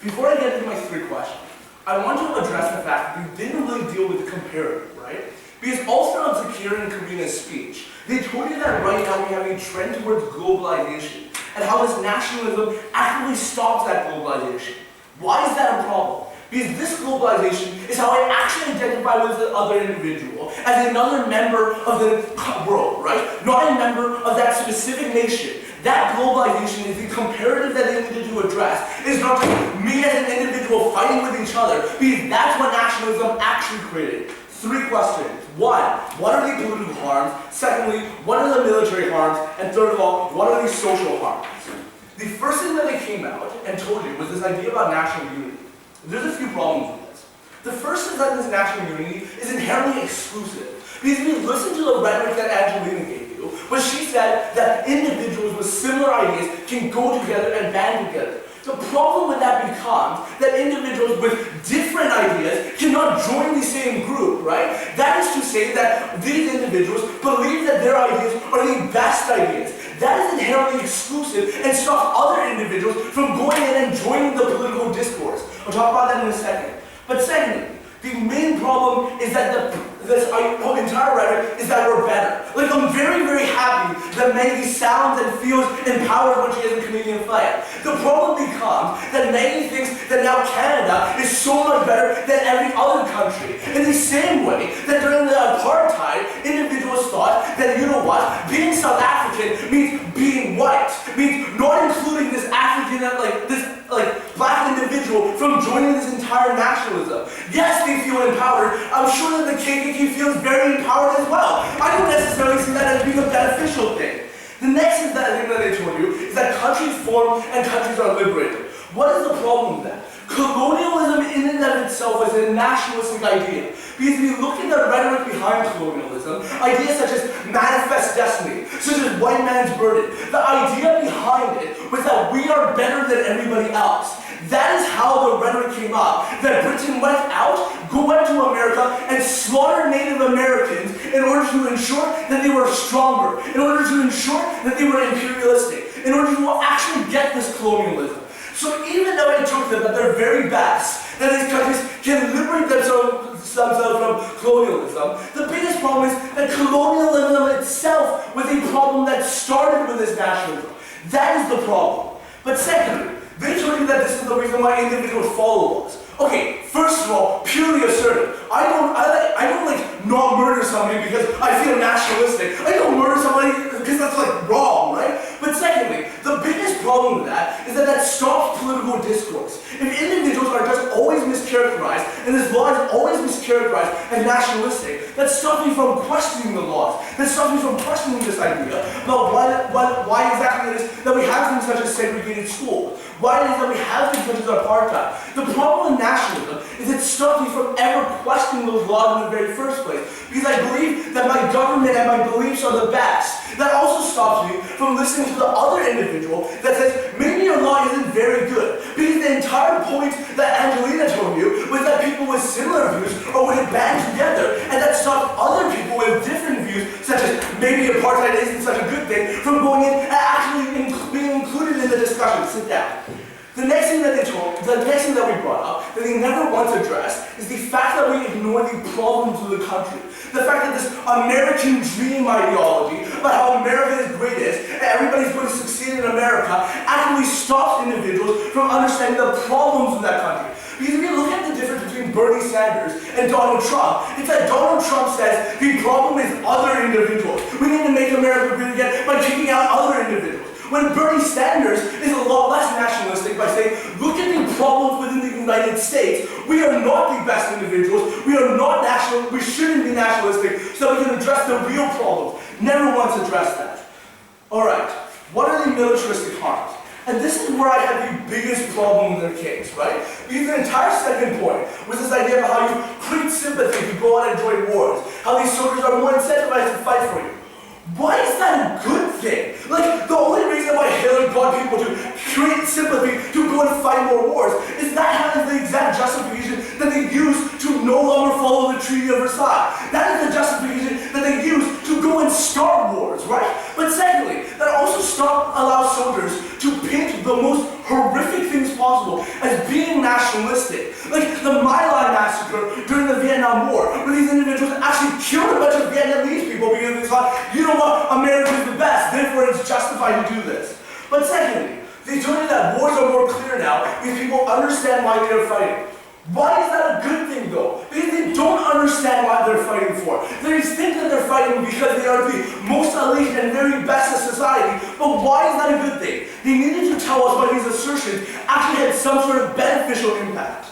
Before I get into my three questions, I want to address the fact that we didn't really deal with the comparative, right? Because all throughout Zakir and Karina's speech, they told you that right now we have a trend towards globalization and how this nationalism actively stops that globalization. Why is that a problem? Because this globalization is how I actually identify with the other individual as another member of the world, right? Not a member of that specific nation. That globalization is the comparative that they needed to address. It's not just me as an individual fighting with each other, because that's what nationalism actually created. Three questions. One, what are the political harms? Secondly, what are the military harms? And third of all, what are the social harms? The first thing that they came out and told you was this idea about national unity. There's a few problems with this. The first is that this national unity is inherently exclusive. Because if you listen to the rhetoric that Angelina gave you, but she said that individuals with similar ideas can go together and band together. The problem with that becomes that individuals with different ideas cannot join the same group, right? That is to say that these individuals believe that their ideas are the best ideas. That is inherently exclusive and stops other individuals from going in and joining the political discourse. I'll talk about that in a second. But secondly, the main problem is that this entire rhetoric is that we're better. Like, I'm very, very happy that Maggie sounds and feels empowered when she has a Canadian flag. The problem becomes that Maggie thinks that now Canada is so much better than every other country. In the same way that during the apartheid, individuals thought that, you know what, being South African means being white, means not including this African, black individual from joining this entire nationalism. Yes, they feel empowered. I'm sure that the KKK feels very empowered as well. I don't necessarily see that as being a beneficial thing. The next thing that they told you is that countries form and countries are liberated. What is the problem with that? Colonialism in and of itself is a nationalistic idea. Because if you look at the rhetoric behind colonialism, ideas such as manifest destiny, such as white man's burden, the idea behind it was that we are better than everybody else. That is how the rhetoric came up. That Britain went to America and slaughtered Native Americans in order to ensure that they were stronger, in order to ensure that they were imperialistic, in order to actually get this colonialism. So even though it took them at their very best, that these countries can liberate themselves from colonialism, the biggest problem is that colonialism itself was a problem that started with this nationalism. That is the problem. But secondly, they told you that this is the reason why individuals follow us. Okay, first of all, purely assertive. I don't not murder somebody because I feel nationalistic. I don't murder somebody because that's wrong, right? But secondly, the biggest problem with that is that stops political discourse. If individuals are just always and this law has always mischaracterized as nationalistic, that stopped me from questioning the laws, that stopped me from questioning this idea about why exactly it is that we have things such as segregated schools, why it is that we have things such as apartheid. The problem with nationalism is it stopped me from ever questioning those laws in the very first place, because I believe that my government and my beliefs are the best. That also stops me from listening to the other individual that says, maybe your law isn't very good, because the entire point that Angelina told you was that people with similar views or would band together, and that stopped other people with different views, such as maybe apartheid isn't such a good thing, from going in and actually being included in the discussion. Sit down. The next thing that we brought up, that they never once addressed, is the fact that we ignore the problems of the country. The fact that this American dream ideology about how America is greatest and everybody's going to succeed in America actually stops individuals from understanding the problems of that country. Because if you look at the difference between Bernie Sanders and Donald Trump, it's that Donald Trump says the problem is other individuals. We need to make America great again by kicking out other individuals. When Bernie Sanders is a lot less nationalistic by saying, look at the problems within the United States. We are not the best individuals. We are not national. We shouldn't be nationalistic so that we can address the real problems. Never once addressed that. Alright, what are the militaristic harms? And this is where I have the biggest problem in their case, right? Because the entire second point was this idea of how you create sympathy to go out and join wars. How these soldiers are more incentivized to fight for you. Why is that a good thing? Like, the only reason why Hitler got people to create sympathy to go and fight more wars is that is the exact justification that they used to no longer follow the Treaty of Versailles. That is the justification that they used to go and start wars, right? But secondly, that also allows soldiers to paint the most horrific things possible as being nationalistic. Like the My Lai massacre during the Vietnam War, where these individuals actually killed a bunch of Vietnamese people because they thought, you know what, America is the best, therefore it's justified to do this. But secondly, they told you that wars are more clear now because people understand why they are fighting. Why is that a good thing though? Because they don't understand why they're fighting for. They think that they're fighting because they are the most elite and very best of society, but why is that a good thing? They needed to tell us why these assertions actually had some sort of beneficial impact.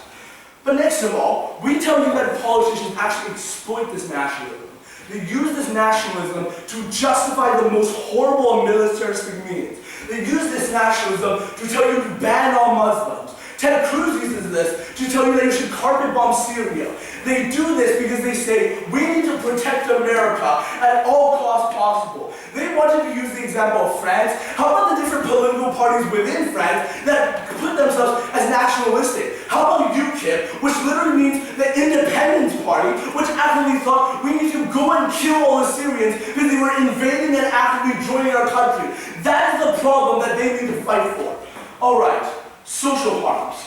But next of all, we tell you that politicians actually exploit this nationalism. They use this nationalism to justify the most horrible and militaristic means. They use this nationalism to tell you to ban all Muslims. Ted Cruz uses this to tell you that you should carpet bomb Syria. They do this because they say, we need to protect America at all costs possible. They wanted to use the example of France. How about the different political parties within France that put themselves as nationalistic? How about UKIP, which literally means the Independence Party, which actively thought we need to go and kill all the Syrians because they were invading and actively joining our country. That is the problem that they need to fight for. Alright. Social harms.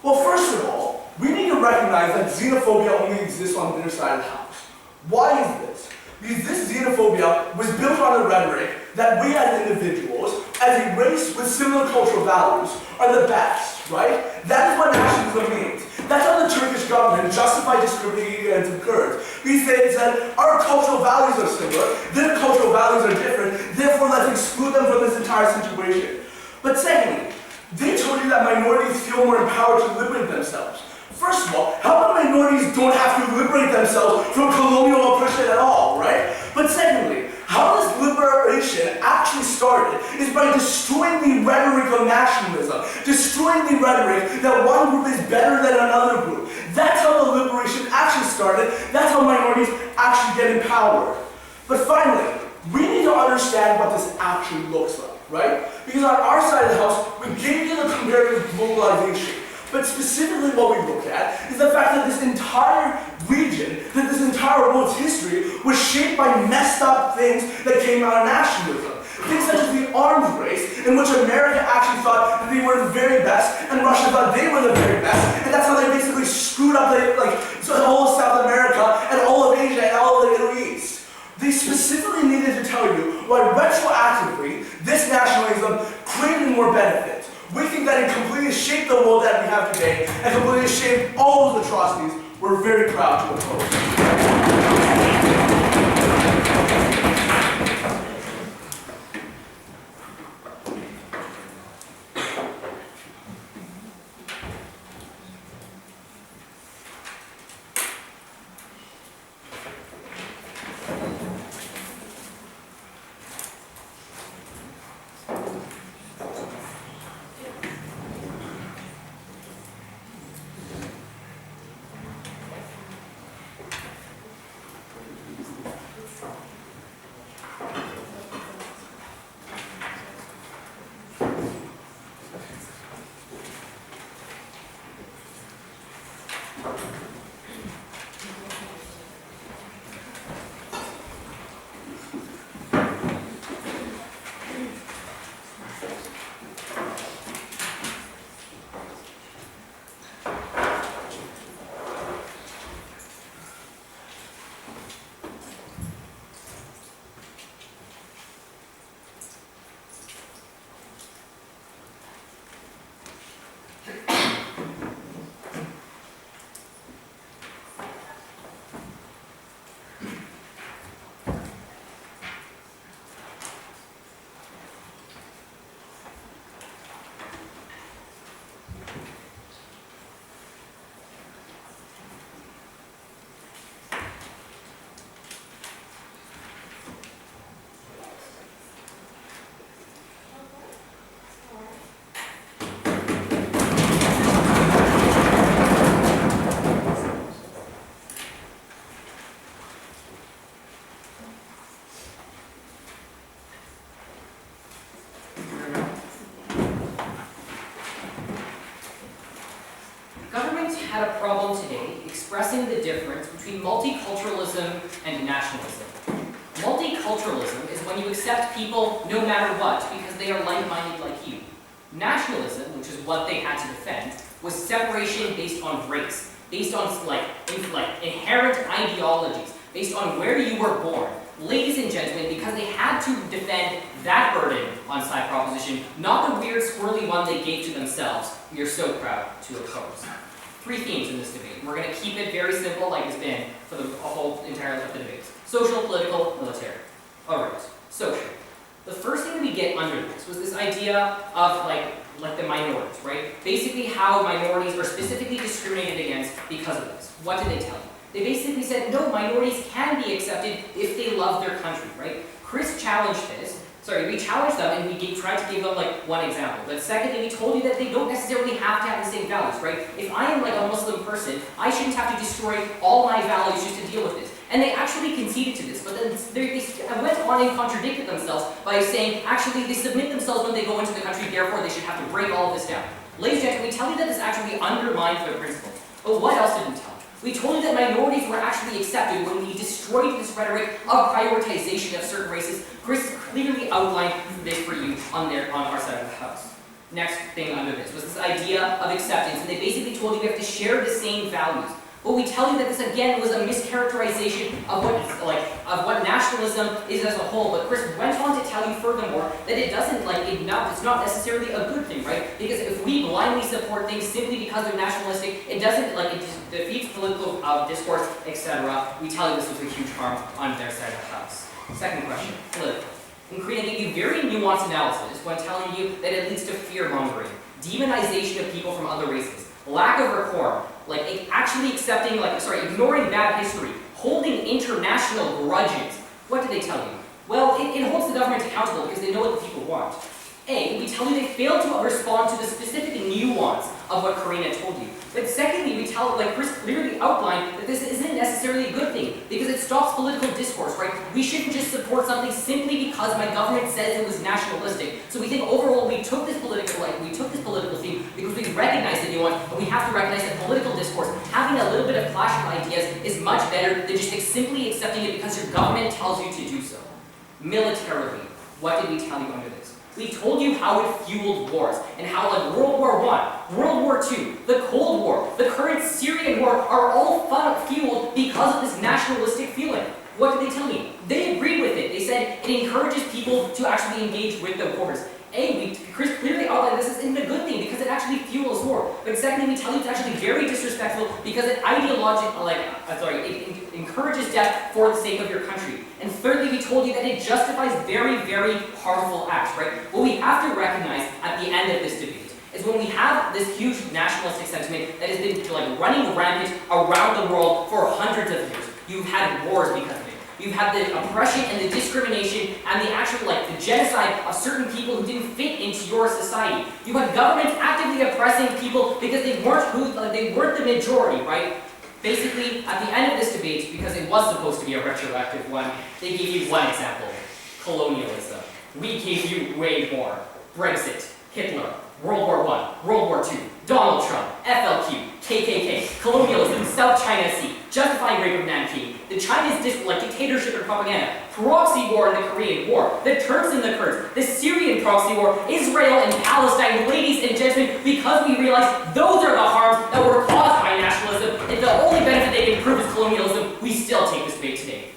Well, first of all, we need to recognize that xenophobia only exists on their side of the house. Why is this? Because this xenophobia was built on a rhetoric that we as individuals, as a race with similar cultural values, are the best, right? That is what nationalism means. That's how the Turkish government justified discriminating against the Kurds. Because they said, our cultural values are similar, their cultural values are different, therefore let's exclude them from this entire situation. But secondly, they told you that minorities feel more empowered to liberate themselves. First of all, how about minorities don't have to liberate themselves from colonial oppression at all, right? But secondly, how this liberation actually started is by destroying the rhetoric of nationalism, destroying the rhetoric that one group is better than another group. That's how the liberation actually started. That's how minorities actually get empowered. But finally, we need to understand what this actually looks like. Right? Because on our side of the house, we gave you the comparative globalization. But specifically what we look at is the fact that this entire region, that this entire world's history was shaped by messed up things that came out of nationalism. Things such as the arms race, in which America actually thought that they were the very best, and Russia thought they were the very best, and that's how they basically screwed up all of South America, and all of Asia, and all of the Middle East. They specifically needed to tell you why retroactively this nationalism created more benefits. We think that it completely shaped the world that we have today and completely shaped all of the atrocities we're very proud to oppose. discussing the difference between multiculturalism and nationalism. Multiculturalism is when you accept people no matter what because they are like-minded like you. Nationalism, which is what they had to defend, was separation based on race, based on inherent ideologies, based on where you were born. Ladies and gentlemen, because they had to defend that burden on side proposition, not the weird squirrely one they gave to themselves, we are so proud to oppose. 3 themes in this debate. We're going to keep it very simple like it's been for the whole entire of the debates. Social, political, military. Alright, social. The first thing that we get under this was this idea of like the minorities, right? Basically how minorities are specifically discriminated against because of this. What did they tell you? They basically said, no, minorities can be accepted if they love their country, right? Chris challenged this. We challenged them and we tried to give them one example. But secondly, we told you that they don't necessarily have to have the same values, right? If I am a Muslim person, I shouldn't have to destroy all my values just to deal with this. And they actually conceded to this, but then they went on and contradicted themselves by saying, actually, they submit themselves when they go into the country, therefore they should have to break all of this down. Ladies and gentlemen, we tell you that this actually undermines their principles. But what else did we tell you? We told you that minorities were actually accepted when we destroyed this rhetoric of prioritization of certain races. Chris clearly outlined this for you on our side of the house. Next thing under this was this idea of acceptance, and they basically told you we have to share the same values. But we tell you that this again was a mischaracterization of what nationalism is as a whole. But Chris went on to tell you furthermore that it doesn't it's not necessarily a good thing, right? Because if we blindly support things simply because they're nationalistic, it doesn't it defeats political discourse, etc. We tell you this was a huge harm on their side of the house. Second question, political. In Korea, they give you very nuanced analysis when telling you that it leads to fear-mongering, demonization of people from other races, lack of reform, actually accepting, ignoring bad history, holding international grudges. What did they tell you? Well, it holds the government accountable because they know what the people want. We tell you they failed to respond to the specific nuance of what Karina told you. But secondly, we tell, Chris clearly outlined, that this isn't necessarily a good thing because it stops political discourse, right? We shouldn't just support something simply because my government says it was nationalistic. So we think overall we took this political theme because we recognize the nuance, but we have to recognize that political discourse, having a little bit of clash of ideas, is much better than just simply accepting it because your government tells you to do so. Militarily, what did we tell you under this? We told you how it fueled wars, and how World War I, World War II, the Cold War, the current Syrian war are all fueled because of this nationalistic feeling. What did they tell me? They agreed with it. They said it encourages people to actually engage with the wars. Chris clearly outlined this isn't a good thing because it actually fuels war. But secondly, we tell you it's actually very disrespectful because it it encourages death for the sake of your country. And thirdly, we told you that it justifies very, very harmful acts, right? What we have to recognize at the end of this debate is when we have this huge nationalistic sentiment that has been running rampant around the world for hundreds of years. You've had wars because of it. You've had the oppression and the discrimination and the actual, the genocide of certain people who didn't fit into your society. You had governments actively oppressing people because they weren't the majority, right? Basically, at the end of this debate, because it was supposed to be a retroactive one, they gave you one example: colonialism. We gave you way more. Brexit, Hitler, World War I, World War II, Donald Trump, FLQ, KKK, colonialism, South China Sea, justifying rape of Nanking, the Chinese dictatorship and propaganda, proxy war in the Korean War, the Turks and the Kurds, the Syrian proxy war, Israel and Palestine. Ladies and gentlemen, because we realize those are the harms that were caused by nationalism, and the only benefit they can prove is colonialism, we still take this debate today.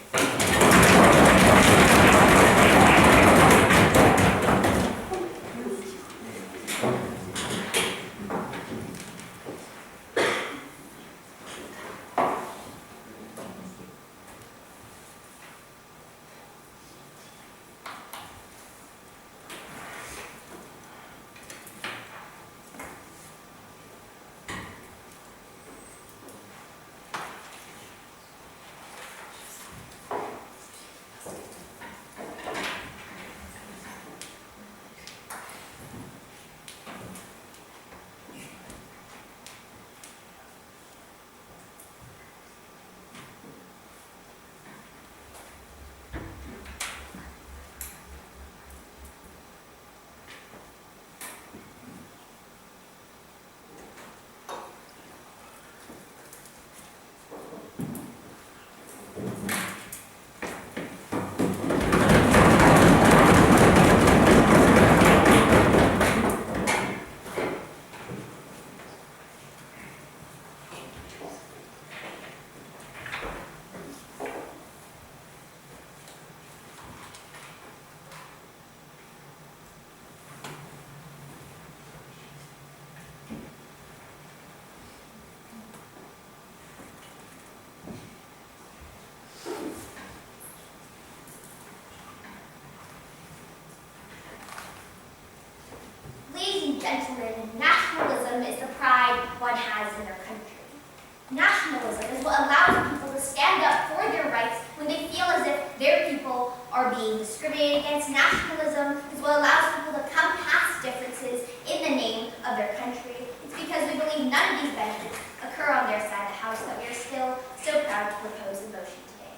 discriminate against. Nationalism is what allows people to come past differences in the name of their country. It's because we believe none of these benefits occur on their side of the house that we are still so proud to propose the motion today.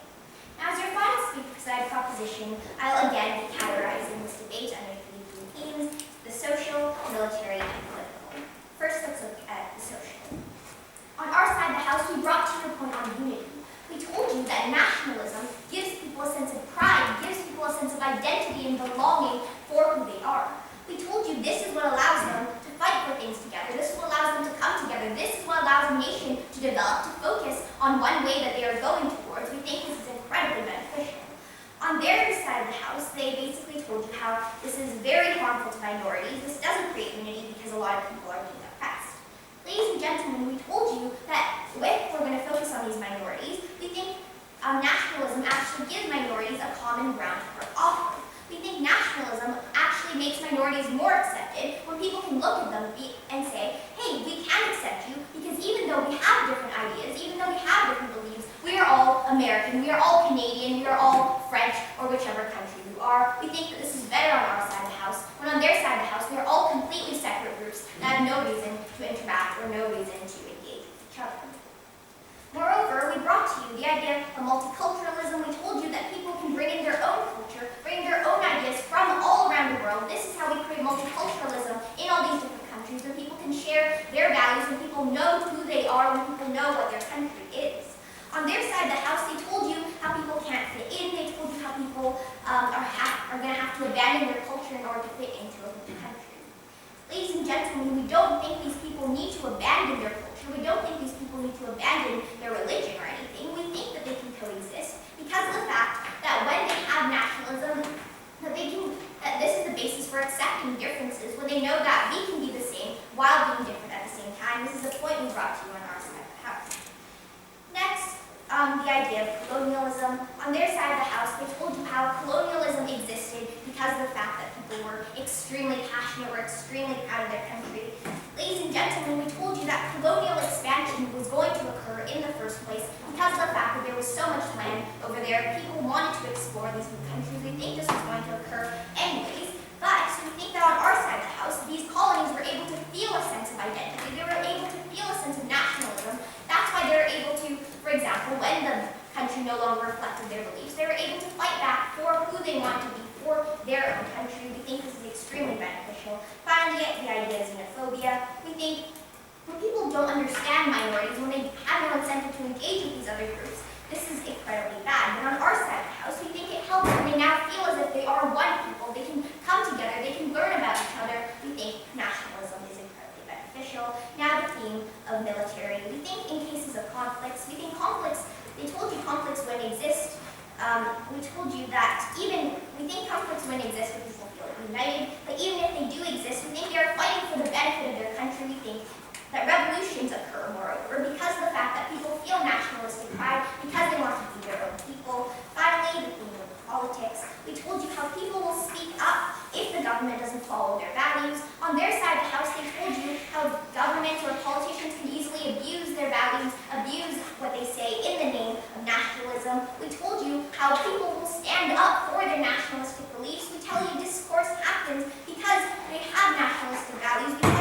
Now, as your final speaker side proposition, I'll again be categorizing this debate under three key themes: the social, military, and political. First, let's look at the social. On our side of the house, we brought to your point on unity. We told you that nationalism gives people a sense of pride, gives people a sense of identity and belonging for who they are. We told you this is what allows them to fight for things together. This is what allows them to come together. This is what allows a nation to develop, to focus on one way that they are going towards. We think this is incredibly beneficial. On their side of the house, they basically told you how this is very harmful to minorities. This doesn't create unity because a lot of people are being oppressed. Ladies and gentlemen, we told you that if we're going to focus on these minorities, we think nationalism actually gives minorities a common ground for offer. We think nationalism actually makes minorities more accepted when people can look at them and say, hey, we can accept you because even though we have different ideas, even though we have different beliefs, we are all American, we are all Canadian, we are all French, or whichever country you are. We think that this is better on our side of the house, when on their side of the house, we are all completely separate groups that have no reason to interact or no reason to engage with each other. Moreover, we brought to you the idea of multiculturalism. We told you that people can bring in their own culture, bring their own ideas from all around the world. This is how we create multiculturalism in all these different countries, where people can share their values, when people know who they are, when people know what their country is. On their side of the house, they told you how people can't fit in. They told you how people are going to have to abandon their culture in order to fit into a new country. Ladies and gentlemen, we don't think these people need to abandon their culture. We don't think these people need to abandon their religion or anything. We think that they can coexist because of the fact that when they have nationalism, that this is the basis for accepting differences, when they know that we can be the same while being different at the same time. This is the point we brought to you on our side of the house. Next, the idea of colonialism. On their side of the house, they told you how colonialism existed because of the fact that people were extremely passionate, were extremely proud of their country. Ladies and gentlemen, we told you that colonial expansion was going to occur in the first place because of the fact that there was so much land over there. People wanted to explore these new countries. We think this was going to occur anyways, but we think that on our side of the house, these colonies were able to feel a sense of identity. They were able to feel a sense of nationalism. That's why they were able to, for example, when the country no longer reflected their beliefs, they were able to fight back for who they wanted to be for their own country. We think this is extremely beneficial. Finally, the idea of xenophobia. We think when people don't understand minorities, when they have no incentive to engage with these other groups, this is incredibly bad. But on our side of the house, we think it helps when they now feel as if they are one people. They can come together, they can learn about each other. We think nationalism is incredibly beneficial. Now the theme of military. We think in cases of conflicts, we think conflicts, they told you conflicts wouldn't exist. We told you that we think conflicts wouldn't exist if people feel united, but even if they do exist, we think they are fighting for the benefit of their country. We think that revolutions occur, moreover, because of the fact that people feel nationalistic pride, because they want to be their own people. Finally, the theme of politics. We told you how people will speak up if the government doesn't follow their values. On their side of the house, they told you how governments or politicians can easily abuse their values, abuse what they say in the name of nationalism. We told you how people will stand up for their nationalistic beliefs. We tell you discourse happens because they have nationalistic values, because